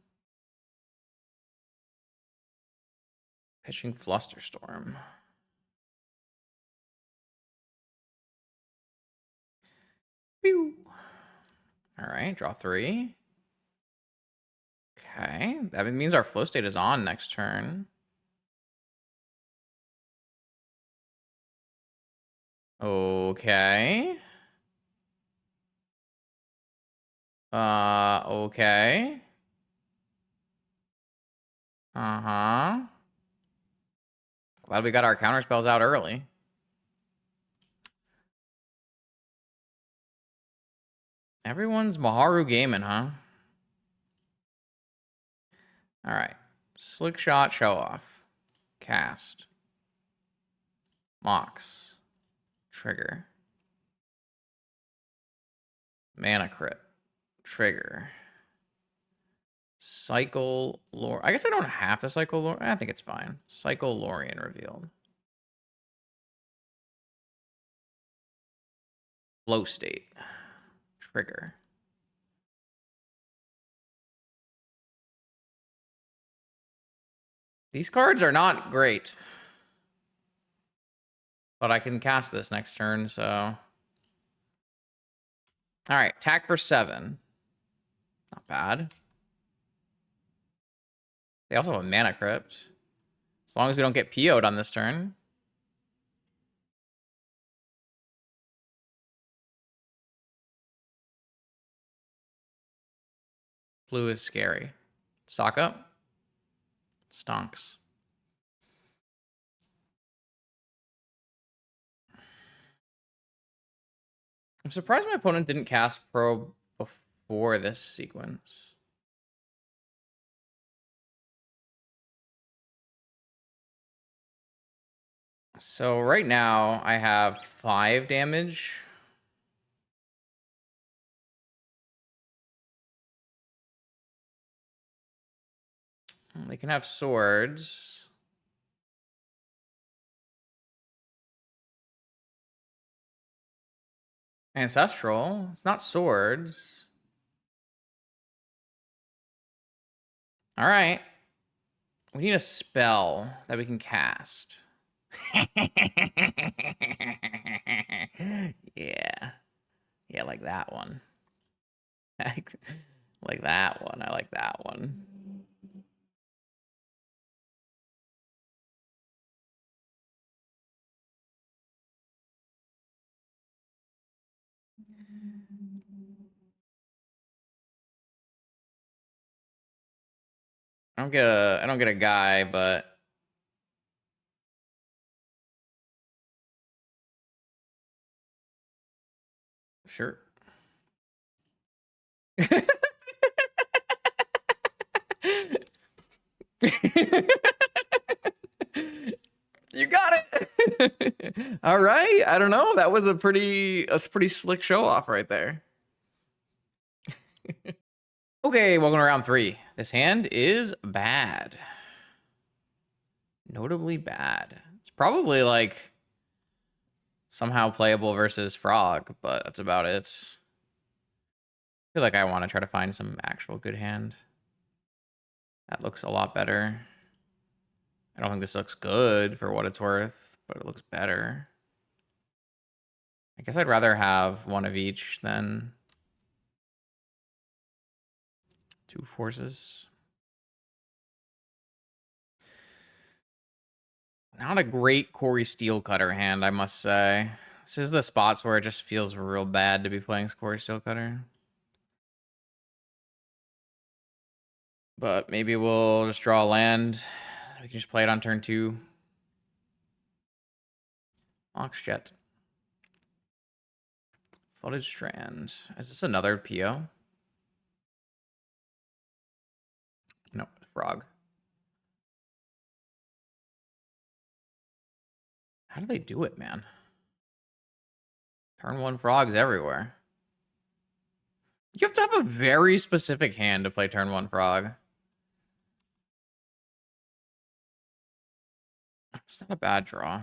Pitching Flusterstorm. Pew. All right, draw 3. Okay, that means our flow state is on next turn. Okay. Okay. Uh-huh. Glad we got our counter spells out early. Everyone's Maharu gaming, huh? All right. Slick shot, show off. Cast. Mox. Trigger. Mana crit. Trigger. Cycle Lore. I guess I don't have to cycle Lore. I think it's fine. Cycle Lorian revealed. Flow state. Trigger. These cards are not great. But I can cast this next turn, so. Alright, attack for 7. Not bad. They also have a mana crypt. As long as we don't get PO'd on this turn. Blue is scary. Stock up. Stonks. I'm surprised my opponent didn't cast Probe before this sequence. So right now I have 5 damage. They can have swords. Ancestral. It's not swords. All right. We need a spell that we can cast. Yeah. Yeah, like that one. Like that one. I like that one. I don't get a guy, but sure. You got it. All right. I don't know. That was a pretty slick show off right there. Okay, welcome to round 3. This hand is bad. Notably bad. It's probably like somehow playable versus Frog, but that's about it. I feel like I want to try to find some actual good hand. That looks a lot better. I don't think this looks good for what it's worth, but it looks better. I guess I'd rather have one of each than 2 forces. Not a great Cori Steelcutter hand, I must say. This is the spots where it just feels real bad to be playing Cori Steelcutter. But maybe we'll just draw a land. We can just play it on turn 2. Oxjet. Flooded Strand. Is this another PO? No, Frog. How do they do it, man? Turn 1 frogs everywhere. You have to have a very specific hand to play turn 1 frog. It's not a bad draw.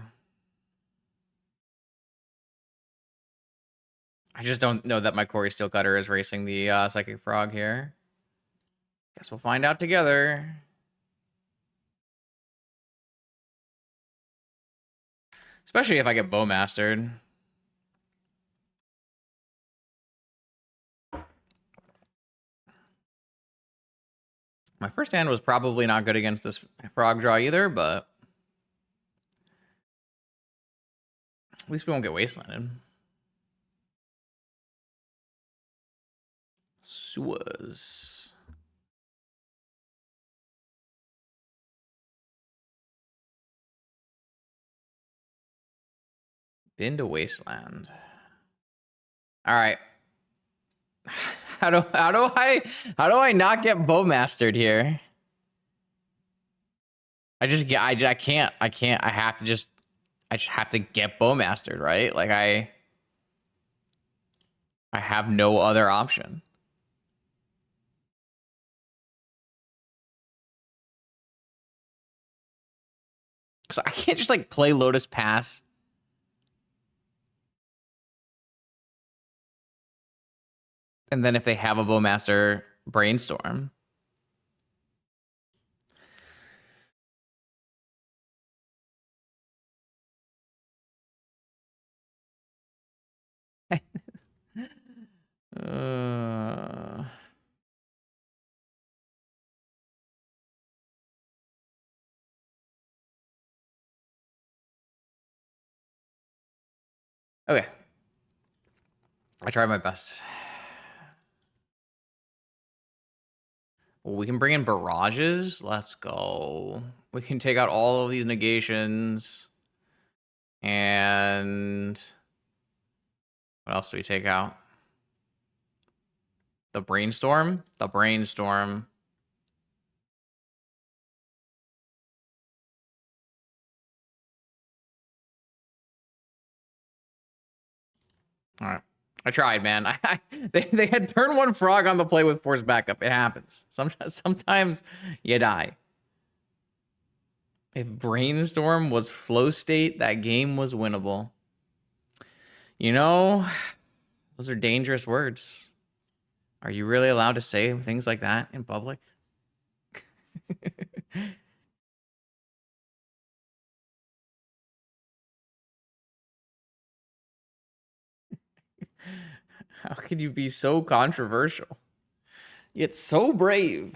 I just don't know that my Cori Steelcutter is racing the Psychic Frog here. Guess we'll find out together. Especially if I get Bowmastered. My first hand was probably not good against this frog draw either, but at least we won't get wastelanded. Sewers. Been to wasteland. All right. How do I not get Bowmastered here? I can't. I just have to get Bowmastered, right? Like I have no other option. Because I can't just, like, play Lotus Pass. And then if they have a Bowmaster, Brainstorm. uh... Okay. I tried my best. Well, we can bring in barrages. Let's go. We can take out all of these negations. And what else do we take out? The brainstorm? The brainstorm. All right. I tried, man. They had turn 1 frog on the play with force backup. It happens. Sometimes you die. If brainstorm was flow state, that game was winnable. You know, those are dangerous words. Are you really allowed to say things like that in public? How can you be so controversial? Yet so brave.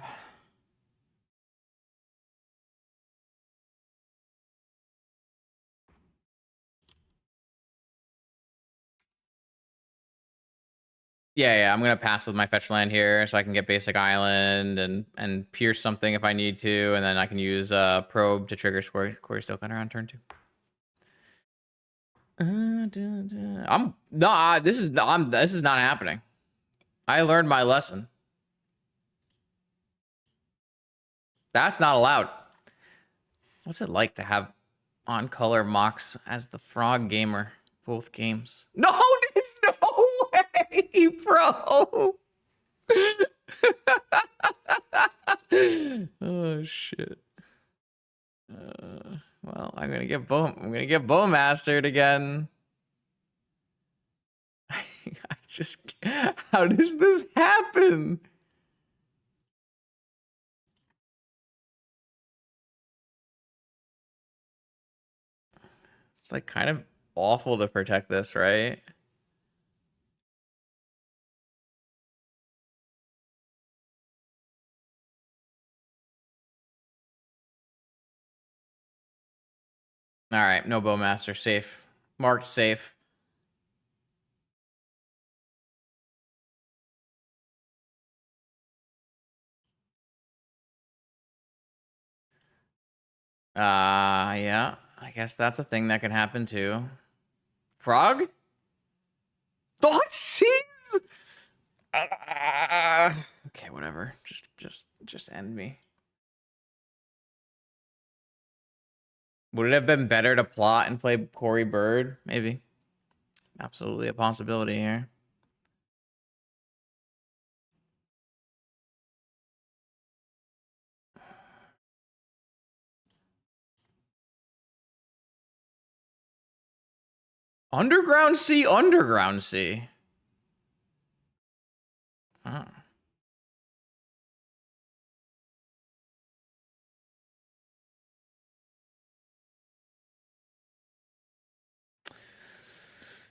Yeah, I'm gonna pass with my fetch land here so I can get basic island and pierce something if I need to, and then I can use probe to trigger Cori Steel Cutter on turn 2. This is not happening. I learned my lesson. That's not allowed. What's it like to have on color Mox as the frog gamer both games? No, there's no way, bro. Oh shit. Well, I'm gonna get Bowmastered again. I just, how does this happen? It's like kind of awful to protect this, right? All right, no Bowmaster, safe. Marked safe. Yeah. I guess that's a thing that could happen too. Frog? Oh, jeez! Okay, whatever. Just end me. Would it have been better to plot and play Cori Bird? Maybe. Absolutely a possibility here. Underground Sea, Underground Sea. Oh.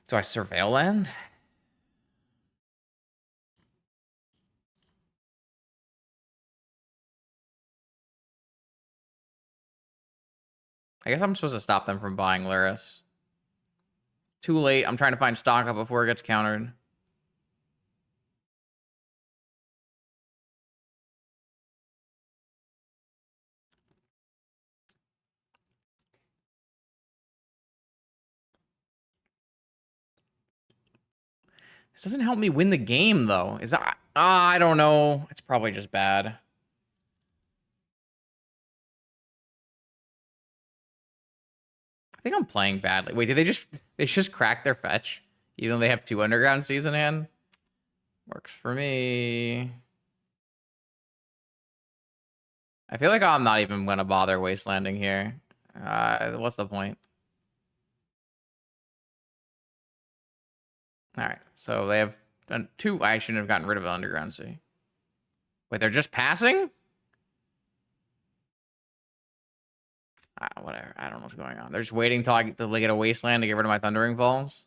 Do I surveil land? I guess I'm supposed to stop them from buying Lurrus. Too late. I'm trying to find stock up before it gets countered. This doesn't help me win the game, though. Is that... I don't know. It's probably just bad. I think I'm playing badly. Wait, did they just crack their fetch? Even though they have 2 Underground Seas in hand? Works for me. I feel like I'm not even gonna bother wastelanding here. What's the point? All right, so they have two. I shouldn't have gotten rid of the underground sea. Wait, they're just passing? Whatever. I don't know what's going on. They're just waiting till I get to get a wasteland to get rid of my Thundering Falls.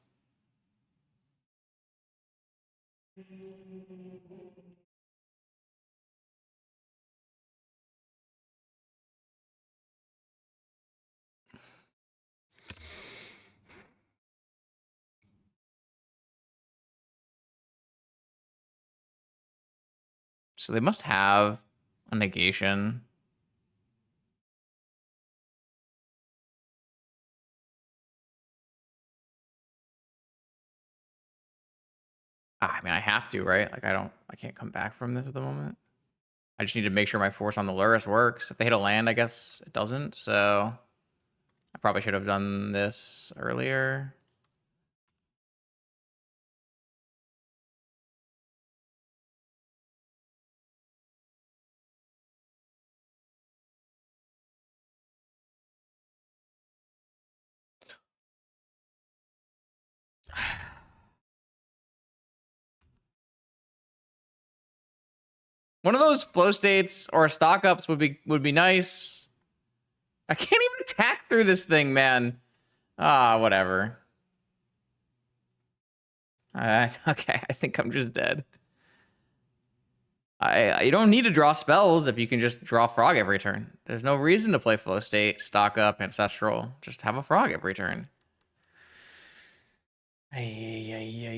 So they must have a negation. I mean, I have to, right? Like, I can't come back from this at the moment. I just need to make sure my force on the Lurrus works. If they hit a land, I guess it doesn't. So I probably should have done this earlier. One of those flow states or stock ups would be nice. I can't even attack through this thing, man. Whatever. Okay, I think I'm just dead. You don't need to draw spells if you can just draw frog every turn. There's no reason to play flow state, stock up, ancestral. Just have a frog every turn. Ay.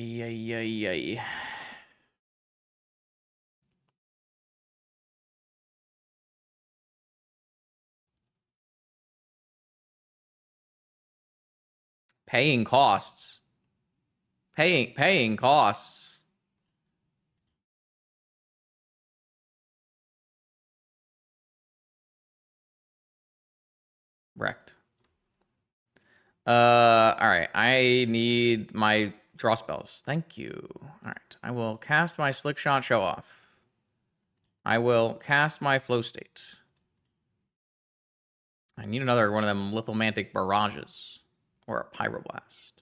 Paying costs. Paying costs. Wrecked. All right. I need my draw spells. Thank you. All right. I will cast my Slick Shot Show Off. I will cast my Flow State. I need another one of them Lithomantic Barrages. Or a Pyroblast.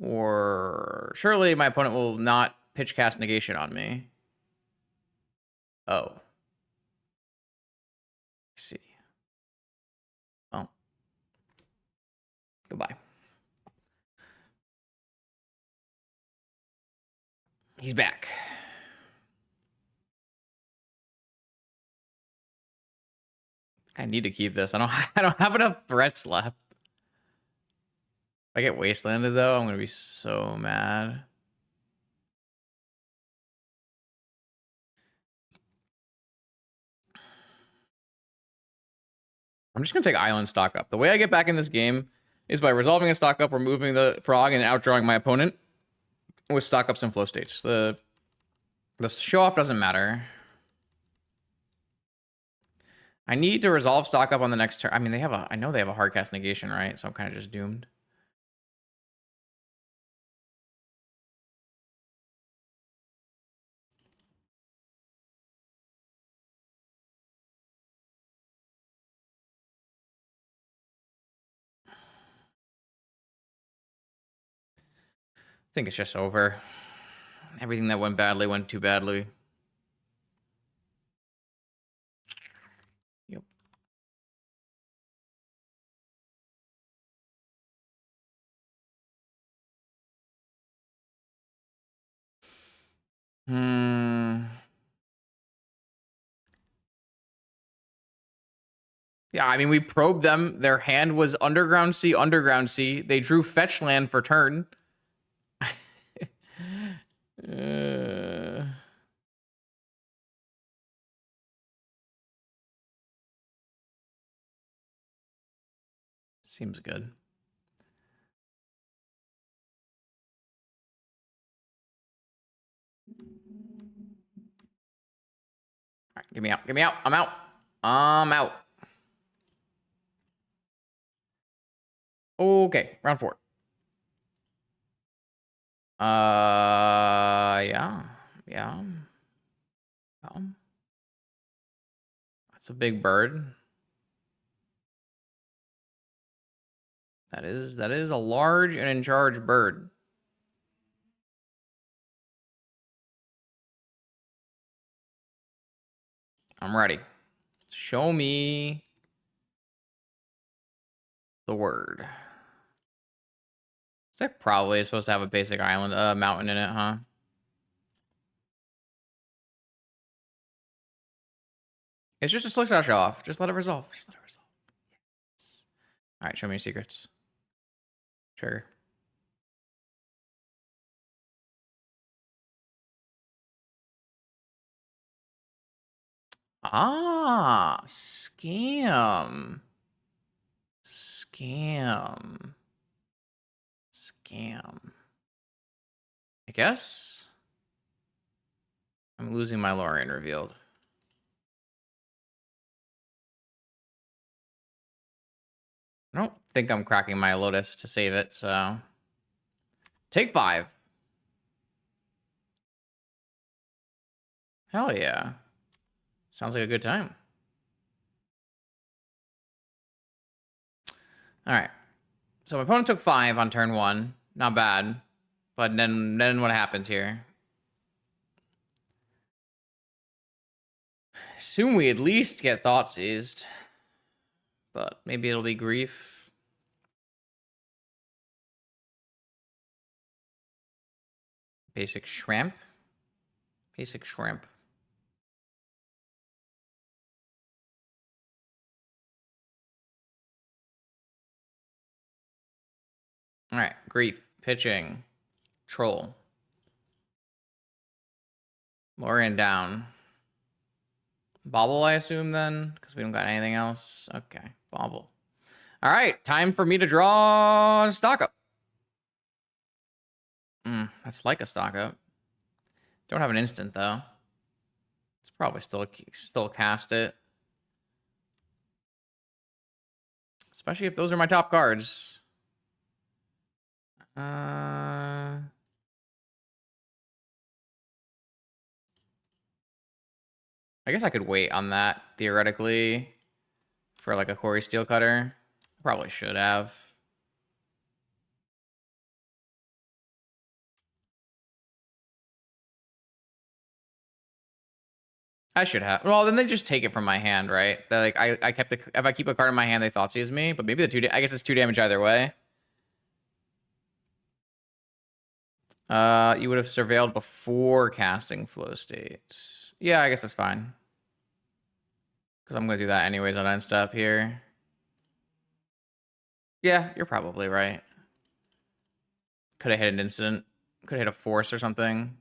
Or surely my opponent will not pitch cast negation on me. Oh. I see. Well. Goodbye. He's back. I need to keep this. I don't have enough threats left. If I get wastelanded though, I'm gonna be so mad. I'm just gonna take island stock up. The way I get back in this game is by resolving a stock up, removing the frog, and outdrawing my opponent with stock ups and flow states. The show off doesn't matter. I need to resolve stock up on the next turn. I mean, I know they have a hard cast negation, right? So I'm kind of just doomed. I think it's just over. Everything that went badly went too badly. Yep. Yeah, I mean, we probed them. Their hand was Underground Sea, Underground Sea. They drew Fetch Land for turn. Seems good. All right, get me out. Get me out. I'm out. I'm out. Okay, round 4. Yeah. That's a big bird. That is a large and in charge bird. I'm ready. Show me the word. It's like probably supposed to have a basic island, mountain in it, huh? It's just a slick shot show off. Just let it resolve. Just let it resolve. Yes. All right, show me your secrets. Trigger. Ah, scam. Scam. Scam. I guess I'm losing my Lorraine revealed. I don't think I'm cracking my Lotus to save it, so take 5. Hell yeah. Sounds like a good time. All right. So my opponent took 5 on turn 1. Not bad. But then what happens here? Assume we at least get thought seized. But maybe it'll be grief. Basic shrimp. Basic shrimp. All right, grief, pitching, troll. Lorian down. Bobble, I assume, then? Because we don't got anything else. Okay, bobble. All right, time for me to draw stock up. That's like a stock up. Don't have an instant, though. It's probably still cast it. Especially if those are my top cards. I guess I could wait on that, theoretically, for like a Cori Steel Cutter. Probably should have. I should have. Well, then they just take it from my hand, right? They're like I kept the if I keep a card in my hand, they thought seize me. But maybe I guess it's 2 damage either way. You would have surveilled before casting flow state. Yeah, I guess that's fine. Because I'm gonna do that anyways on end step here. Yeah, you're probably right. Could have hit an instant. Could have hit a force or something.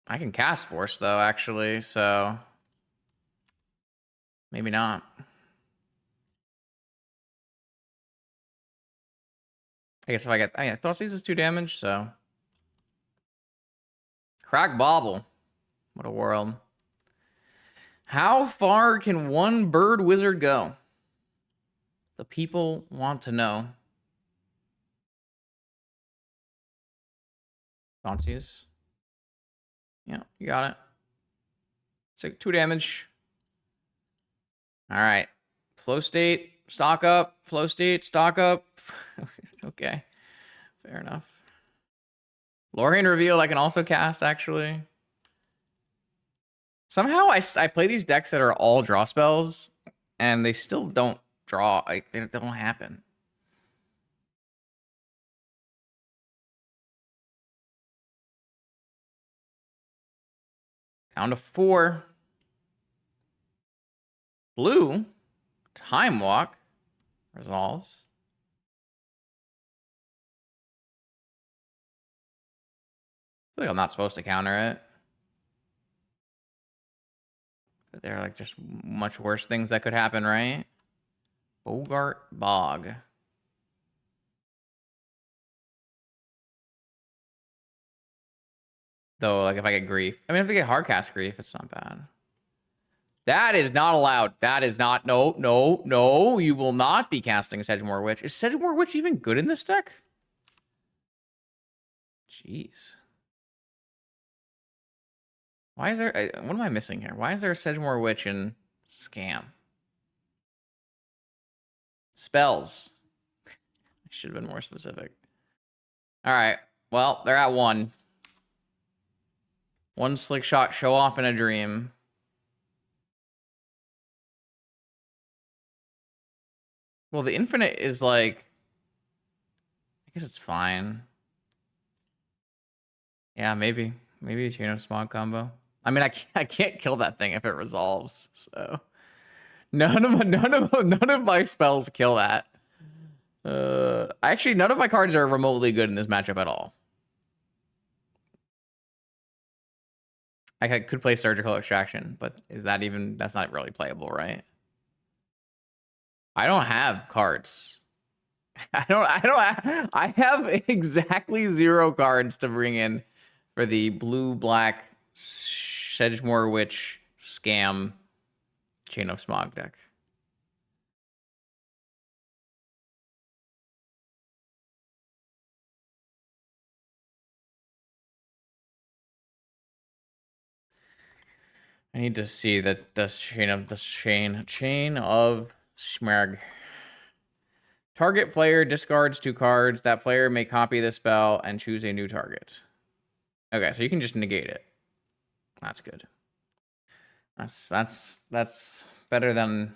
I can cast force though, actually, so maybe not. I guess if I get, yeah, Thoughtseize is 2 damage, so crack bobble. What a world. How far can one bird wizard go? The people want to know. Thoughtseize. Yeah, you got it. It's like 2 damage. All right. Flow state, stock up. Flow state, stock up. Okay. Fair enough. Lorraine reveal I can also cast, actually. Somehow I play these decks that are all draw spells, and they still don't draw. Like, they don't happen. Down to 4. Blue. Time Walk. Resolves. I feel like I'm not supposed to counter it. But there are like just much worse things that could happen, right? Bogart Bog. Though, like, if I get grief. I mean, if I get hardcast grief, it's not bad. That is not allowed. That is not. No, no, no. You will not be casting Sedgemoor Witch. Is Sedgemoor Witch even good in this deck? Jeez. Why is there... what am I missing here? Why is there a Sedgemoor Witch in Scam? Spells. I should have been more specific. All right. Well, they're at 1. 1 slick shot, show off in a dream. Well, the infinite is like... I guess it's fine. Yeah, maybe. Maybe a Chain of Smog combo. I mean, I can't kill that thing if it resolves, so... None of my spells kill that. Actually, none of my cards are remotely good in this matchup at all. I could play Surgical Extraction, but is that even... That's not really playable, right? I don't have cards. I have exactly 0 cards to bring in for the blue-black Sedgemoor Witch Scam Chain of Smog deck. I need to see that the chain of Smog. Target player discards 2 cards. That player may copy the spell and choose a new target. Okay, so you can just negate it. That's good. That's better than...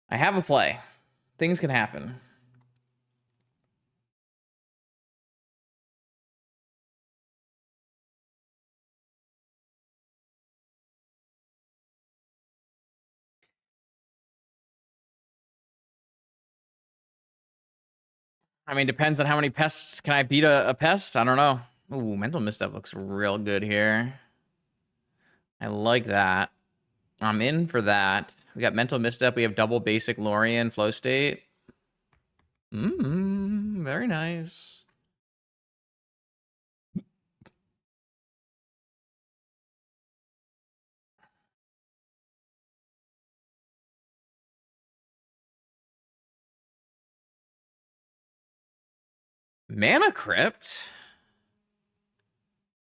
I have a play. Things can happen. I mean, depends on how many pests. Can I beat a pest? I don't know. Ooh, Mental Misstep looks real good here. I like that. I'm in for that. We got Mental Misstep. We have double basic Lorien flow state. Very nice. Mana Crypt?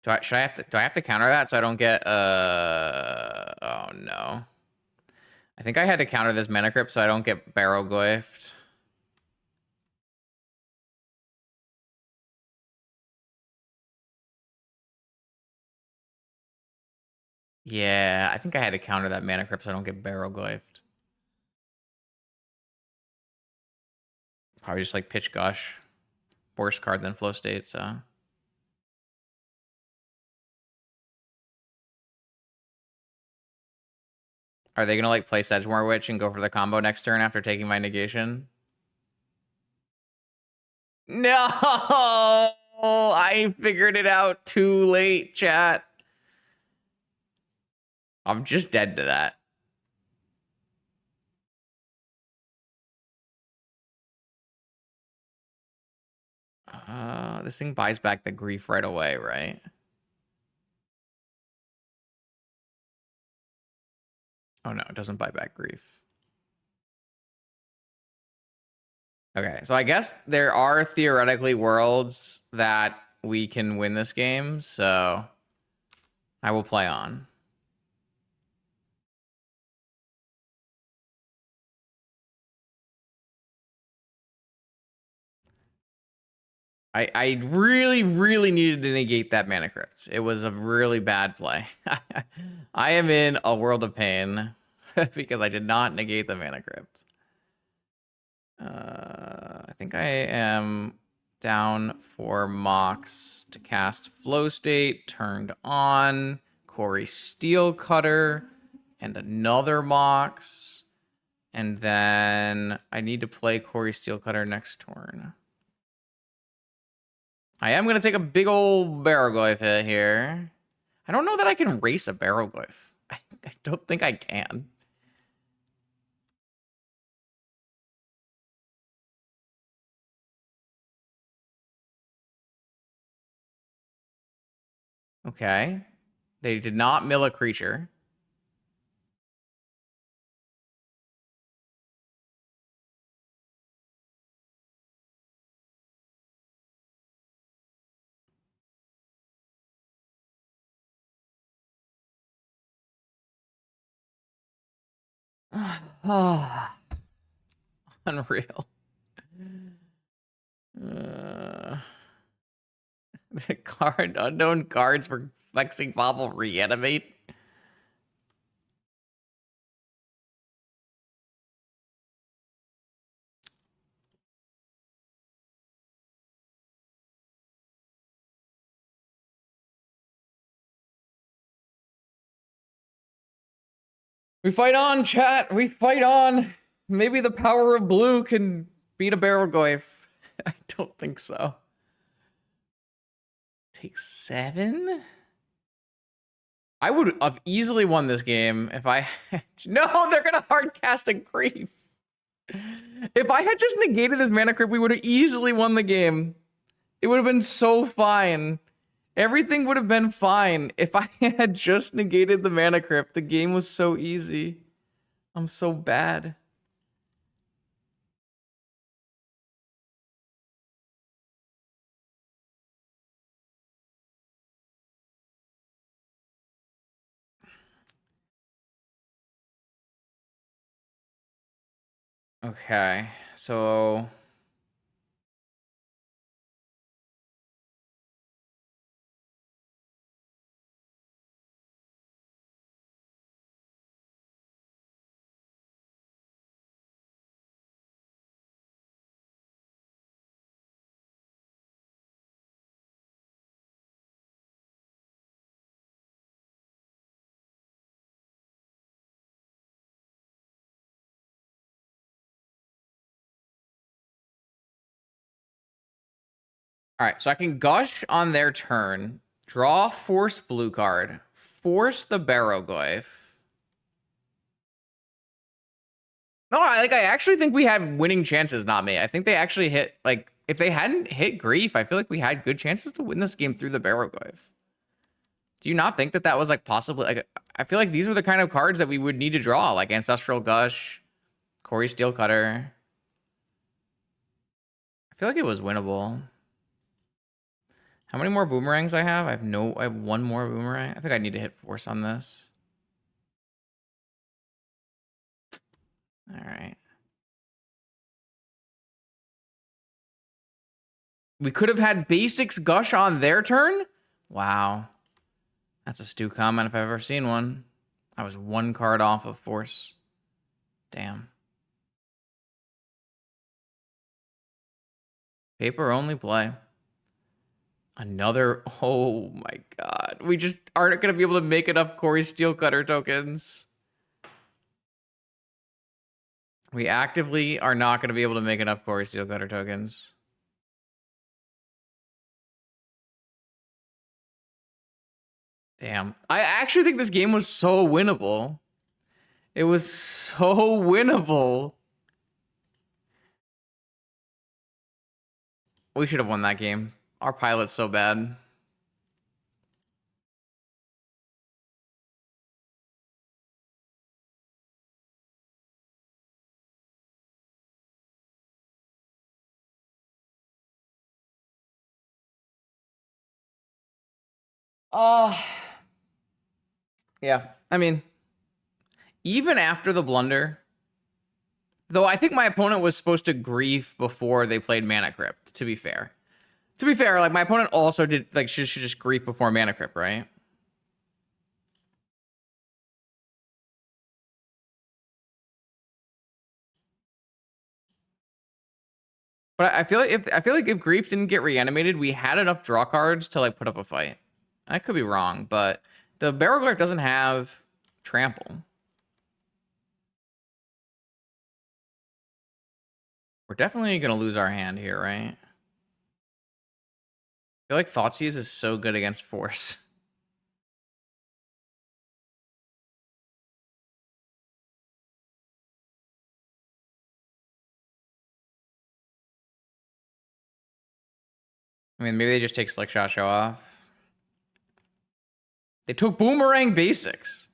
Do I have to counter that so I don't get oh no. I think I had to counter this Mana Crypt so I don't get Barrow Glyphed. Yeah, I think I had to counter that Mana Crypt so I don't get Barrow Glyphed. Probably just like Pitch Gush. Worse card than Flow State, so. Are they gonna like play Sedgemoor Witch and go for the combo next turn after taking my negation? No! I figured it out too late, chat. I'm just dead to that. This thing buys back the grief right away, right? Oh no, it doesn't buy back grief. Okay, so I guess there are theoretically worlds that we can win this game, so I will play on. I really, really needed to negate that Mana Crypt. It was a really bad play. I am in a world of pain because I did not negate the Mana Crypt. I think I am down for Mox to cast Flow State, turned on, Cori Steel Cutter, and another Mox. And then I need to play Cori Steel Cutter next turn. I am going to take a big old Barrowglyph hit here. I don't know that I can race a Barrowglyph. I don't think I can. Okay. They did not mill a creature. Unreal. The unknown cards for flexing bobble reanimate. We fight on, chat. We fight on. Maybe the power of blue can beat a barrel goyf. I don't think so. Take 7? I would have easily won this game if I had... No, they're gonna hard cast a grief. If I had just negated this mana crypt, we would have easily won the game. It would have been so fine. Everything would have been fine if I had just negated the mana crypt. The game was so easy. I'm so bad. Okay, so... All right, so I can gush on their turn, draw force blue card, force the Barrowgoyf. No, I actually think we had winning chances, not me. I think they actually hit, like, if they hadn't hit grief, I feel like we had good chances to win this game through the Barrowgoyf. Do you not think that that was, like, possibly, like, I feel like these were the kind of cards that we would need to draw, like Ancestral Gush, Cori Steelcutter. I feel like it was winnable. How many more boomerangs I have? I have one more boomerang. I think I need to hit force on this. All right. We could have had basics gush on their turn? Wow. That's a stew comment if I've ever seen one. I was one card off of force. Damn. Paper only play. Another... Oh my god. We just aren't going to be able to make enough Cori Steelcutter tokens. We actively are not going to be able to make enough Cori Steelcutter tokens. Damn. I actually think this game was so winnable. It was so winnable. We should have won that game. Our pilot's so bad. Yeah. I mean, even after the blunder, though I think my opponent was supposed to grief before they played Mana Crypt, to be fair. To be fair, like, my opponent also did, like, should just grief before Mana Crypt, right? But I feel like if grief didn't get reanimated, we had enough draw cards to, like, put up a fight. I could be wrong, but the Barrowgoyf doesn't have trample. We're definitely gonna lose our hand here, right? I feel like Thoughtseize is so good against force. I mean, maybe they just take Slick Shot Show Off. They took Boomerang Basics.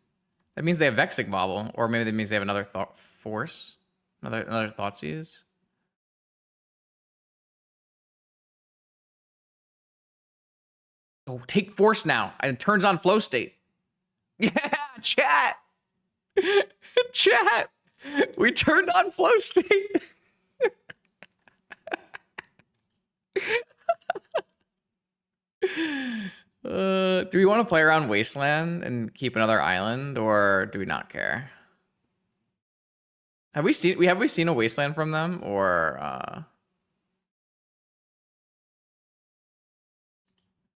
That means they have Vexing Bobble, or maybe that means they have another Force, another Thoughtseize. Oh, take Force now. It turns on Flow State. Yeah, chat. Chat. We turned on flow state. Do we want to play around Wasteland and keep another island, or do we not care? Have we seen a Wasteland from them, or I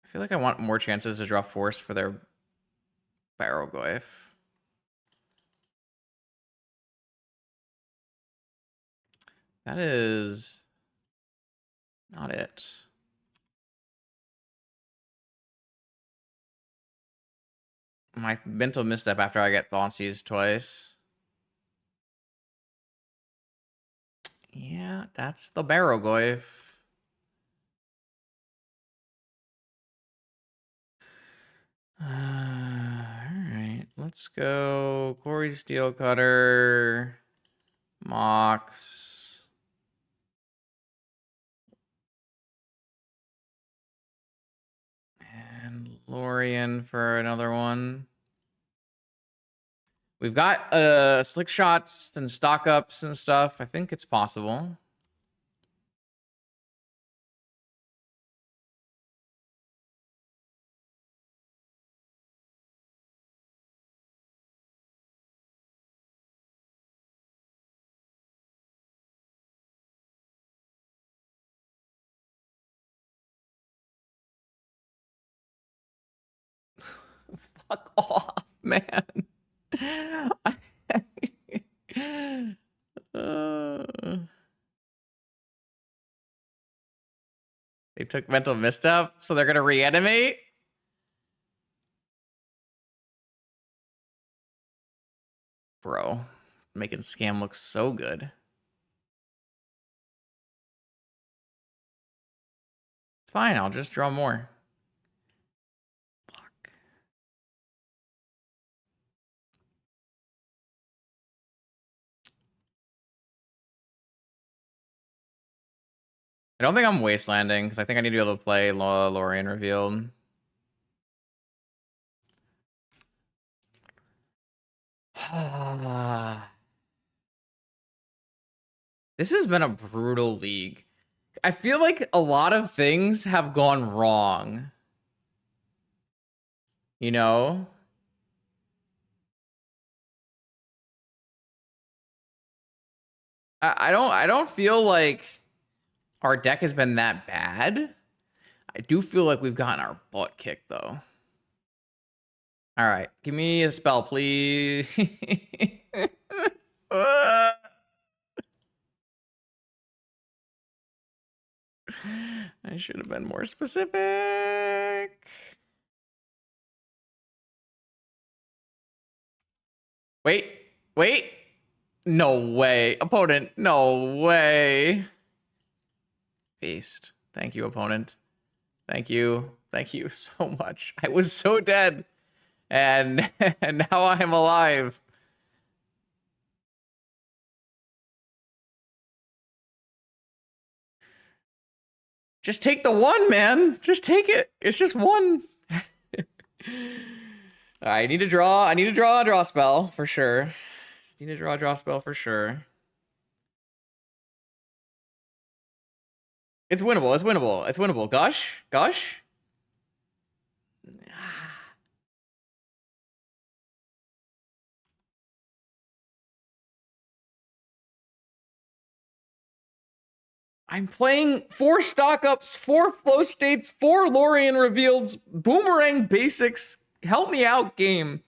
feel like I want more chances to draw force for their Barrowglyph. That is not it. My mental misstep after I get Thoughtseize twice. Yeah, that's the Barrowglyph. Alright, let's go Cori Steel Cutter, Mox. And Lorien for another one. We've got slick shots and stock ups and stuff. I think it's possible. Fuck off, man. They took mental misstep, so they're gonna reanimate. Bro, making Scam look so good. It's fine, I'll just draw more. Fuck. I don't think I'm wastelanding, because I think I need to be able to play Lorien Revealed. This has been a brutal league. I feel like a lot of things have gone wrong. You know? I don't feel like our deck has been that bad. I do feel like we've gotten our butt kicked though. All right, give me a spell, please. I should have been more specific. Wait. No way. Opponent, no way. Beast. Thank you, opponent. Thank you. Thank you so much. I was so dead. And now I'm alive. Just take the one, man. Just take it. It's just one. I need to draw. I need to draw a draw spell for sure. Need to draw a draw spell for sure. It's winnable. It's winnable. It's winnable. Gush. Gush. I'm playing 4 stock ups, 4 flow states, 4 Lorien revealeds, boomerang basics. Help me out, game.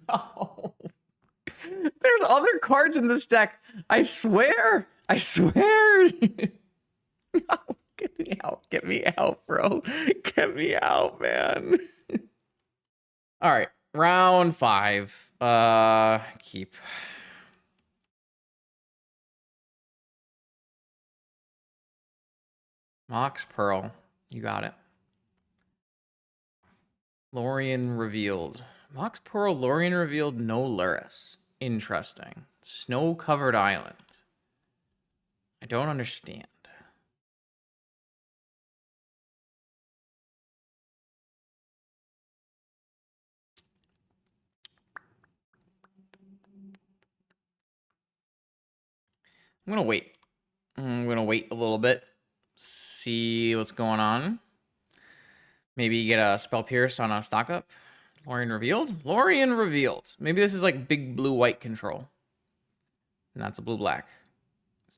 No. There's other cards in this deck. I swear. I swear. No, get me out. Get me out, bro. Get me out, man. All right. Round 5. Keep. Mox Pearl. You got it. Lorien revealed. Mox Pearl, Lorien revealed, no Lurrus. Interesting. Snow-covered island. I don't understand. I'm gonna wait. I'm gonna wait a little bit. See what's going on. Maybe get a Spell Pierce on a stock up. Lorien revealed? Lorien revealed. Maybe this is like big blue-white control. And that's a blue-black.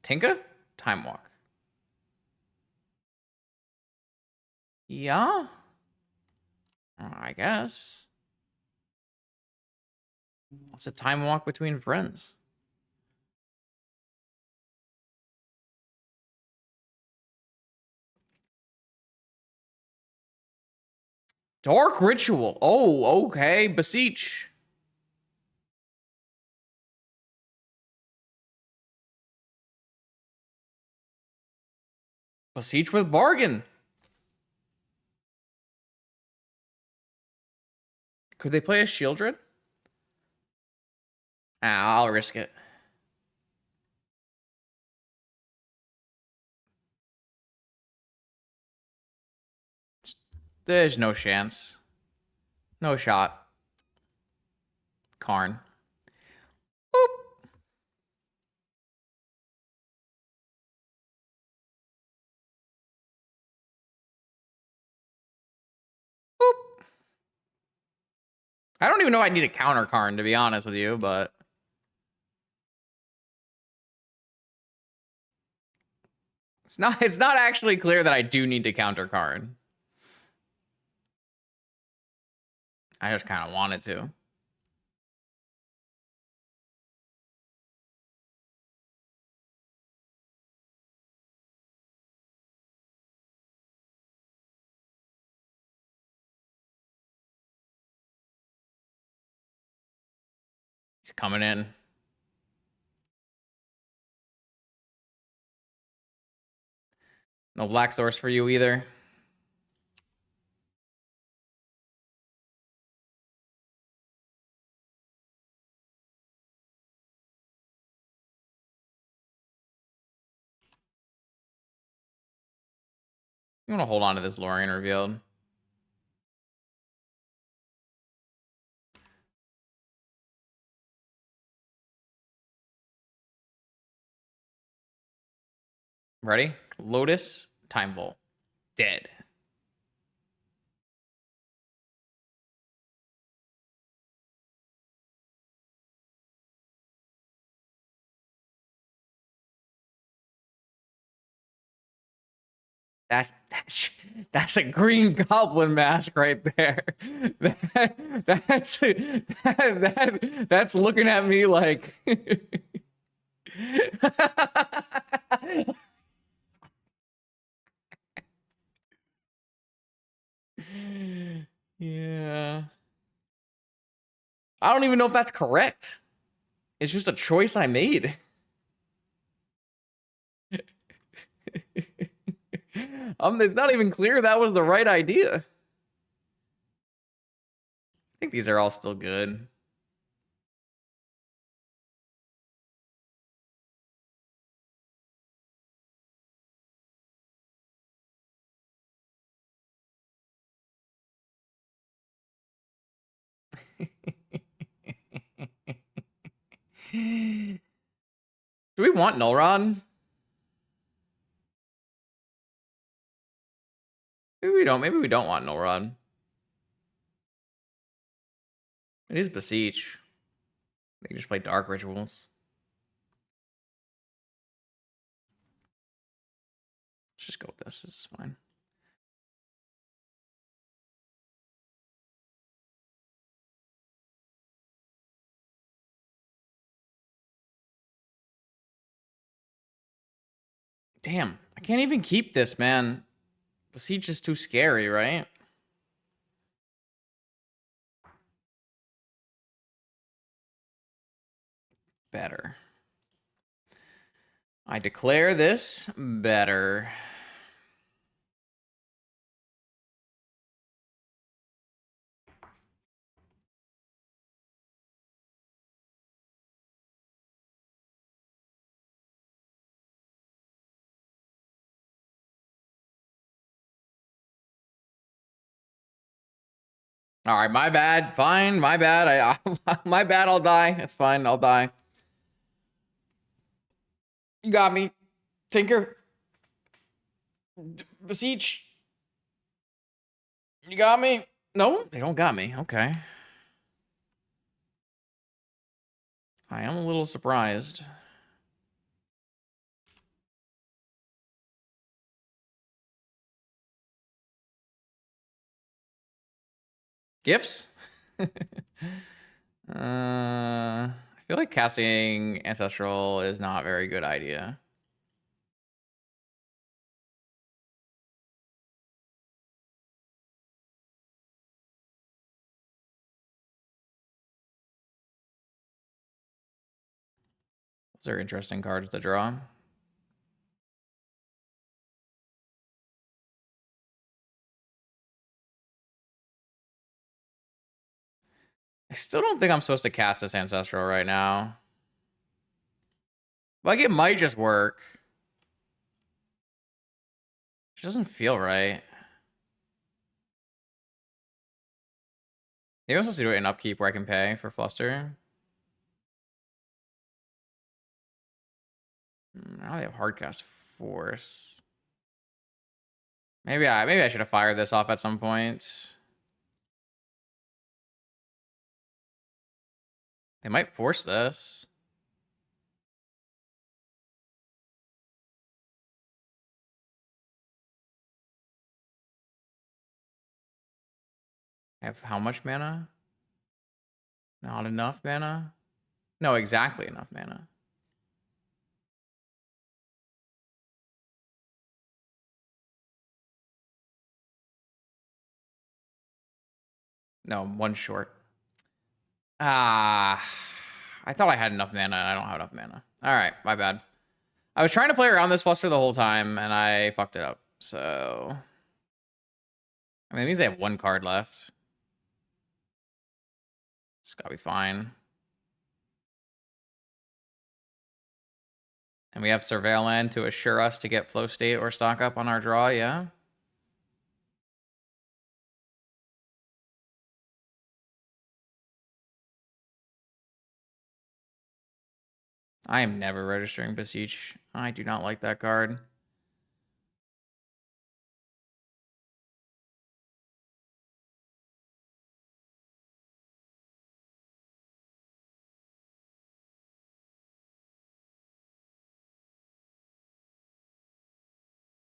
Tinka? Time Walk. Yeah? I guess. It's a time walk between friends. Dark Ritual. Oh, okay. Beseech. Beseech with bargain. Could they play a Shieldred? Ah, I'll risk it. There's no chance. No shot. Karn. Boop. Boop. I don't even know I need a counter Karn, to be honest with you, but... It's not actually clear that I do need to counter Karn. I just kind of wanted to. He's coming in. No black source for you either. You want to hold on to this Lorien revealed. Ready? Lotus, Time Volt. Dead. That's a green goblin mask right there. That's looking at me like yeah. I don't even know if that's correct. It's just a choice I made. It's not even clear that was the right idea. I think these are all still good. Do we want Null Rod? Maybe we don't. Maybe we don't want Null Rod. It is Beseech. They can just play Dark Rituals. Let's just go with this. This is fine. Damn, I can't even keep this, man. Beseech is too scary, right? Better. I declare this better. All right, my bad. Fine, my bad. My bad. I'll die. It's fine. I'll die. You got me. Tinker. Beseech. You got me? No, they don't got me. Okay. I am a little surprised. Gifts? I feel like casting Ancestral is not a very good idea. Those are interesting cards to draw. I still don't think I'm supposed to cast this Ancestral right now. Like, it might just work. It doesn't feel right. Maybe I'm supposed to do it in upkeep where I can pay for Fluster. Now they have Hardcast Force. Maybe I should have fired this off at some point. They might force this. I have how much mana? Not enough mana? No, exactly enough mana. No, one short. Ah, I thought I had enough mana. I don't have enough mana. All right, my bad. I was trying to play around this Fluster the whole time, and I fucked it up. So, I mean, it means they have one card left. It's gotta be fine. And we have Surveil Land to assure us to get Flow State or stock up on our draw, yeah? I am never registering Beseech. I do not like that card.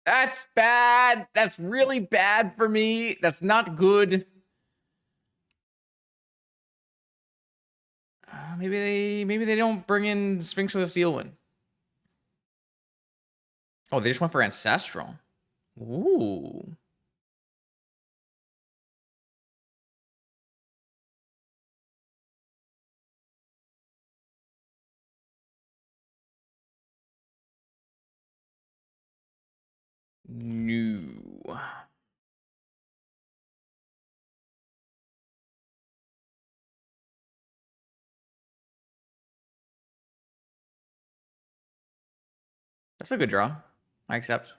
That's bad. That's really bad for me. That's not good. Maybe they don't bring in Sphinx of the Steel one. Oh, they just went for Ancestral. Ooh. No. That's a good draw. I accept.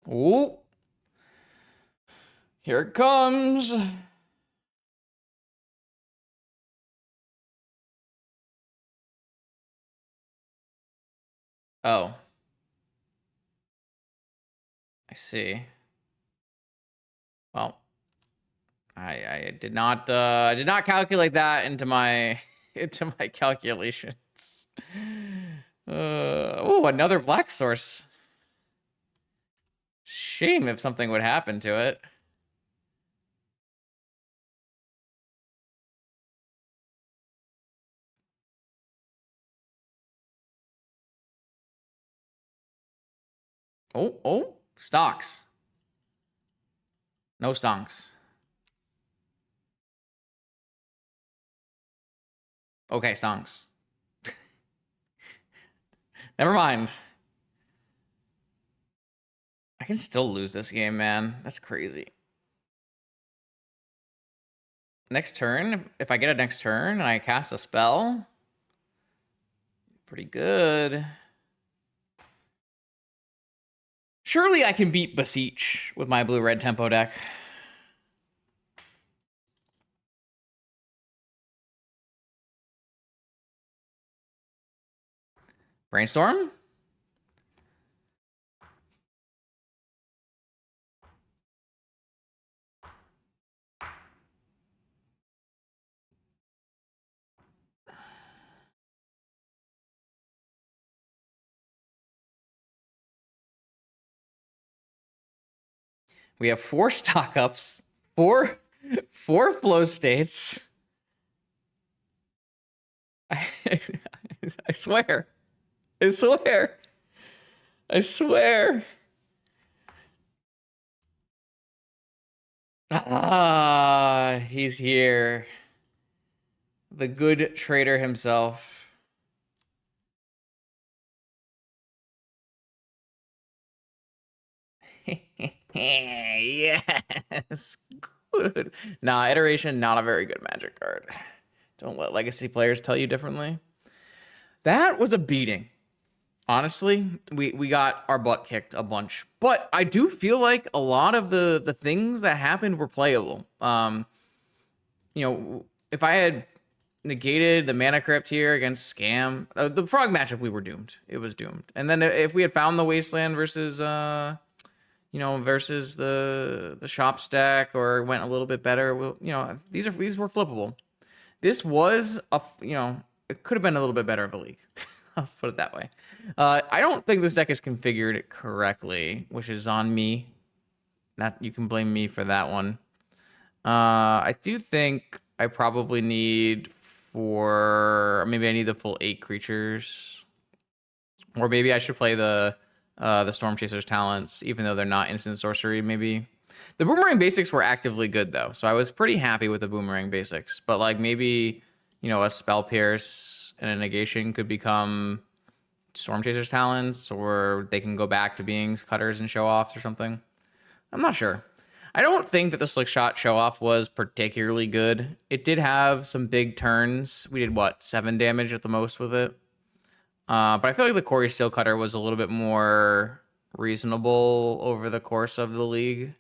Ooh. Here it comes. Oh. I see. Well, I did not calculate that into my into my calculations. Oh, another black source. Shame if something would happen to it. Oh, stocks. No stonks. Okay, stonks. Never mind. I can still lose this game, man. That's crazy. Next turn, if I get a next turn and I cast a spell, pretty good. Surely I can beat Beseech with my blue-red tempo deck. Brainstorm? We have 4 stock ups, 4 flow states. I swear. I swear. I swear. Ah, he's here. The good trader himself. Yes. Good. Nah, iteration, not a very good magic card. Don't let legacy players tell you differently. That was a beating. Honestly, we got our butt kicked a bunch. But I do feel like a lot of the things that happened were playable. You know, if I had negated the mana crypt here against Scam, the frog matchup, we were doomed. It was doomed. And then if we had found the wasteland versus versus the shop stack, or went a little bit better, well, these were flippable. This was it could have been a little bit better of a league. Let's put it that way. I don't think this deck is configured correctly, which is on me. You can blame me for that one. I do think I probably need maybe I need the full 8 creatures, or maybe I should play the Storm Chaser's talents, even though they're not instant sorcery. Maybe the Boomerang basics were actively good though, so I was pretty happy with the Boomerang basics. But like maybe a Spell Pierce and a negation could become Storm Chaser's talents, or they can go back to being cutters and show offs or something. I'm not sure. I don't think that the Slick Shot show off was particularly good. It did have some big turns. We did 7 damage at the most with it. But I feel like the Cori Steel Cutter was a little bit more reasonable over the course of the league.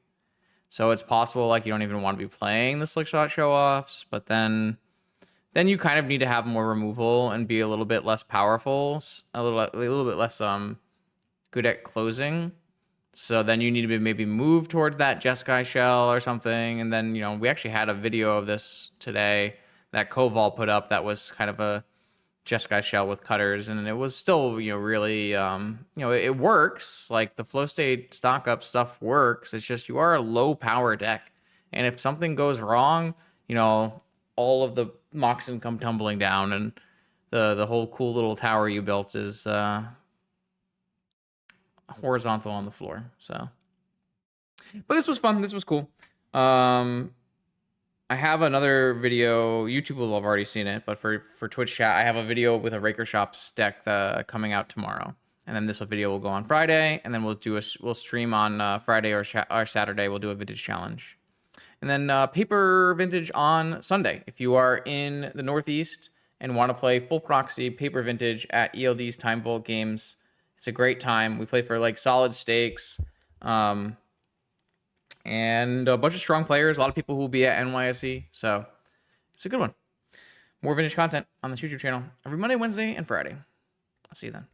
So it's possible like you don't even want to be playing the Slick Shot show offs, but then you kind of need to have more removal and be a little bit less powerful, a little bit less good at closing. So then you need to maybe move towards that Jeskai shell or something. And then, we actually had a video of this today that Koval put up that was kind of a Jeskai shell with cutters. And it was still, really, it works. Like the flow state stock up stuff works. It's just you are a low power deck. And if something goes wrong, all of the Moxen come tumbling down, and the whole cool little tower you built is horizontal on the floor. So, but this was fun. This was cool. I have another video. YouTube will have already seen it, but for Twitch chat, I have a video with a Raker Shops deck coming out tomorrow, and then this video will go on Friday, and then we'll stream on Friday or Saturday. We'll do a vintage challenge, and then paper vintage on Sunday. If you are in the Northeast and want to play full proxy paper vintage at ELD's Time Vault games, it's a great time. We play for like solid stakes, and a bunch of strong players. A lot of people who will be at NYSE, so it's a good one. More vintage content on this YouTube channel every Monday, Wednesday, and Friday. I'll see you then.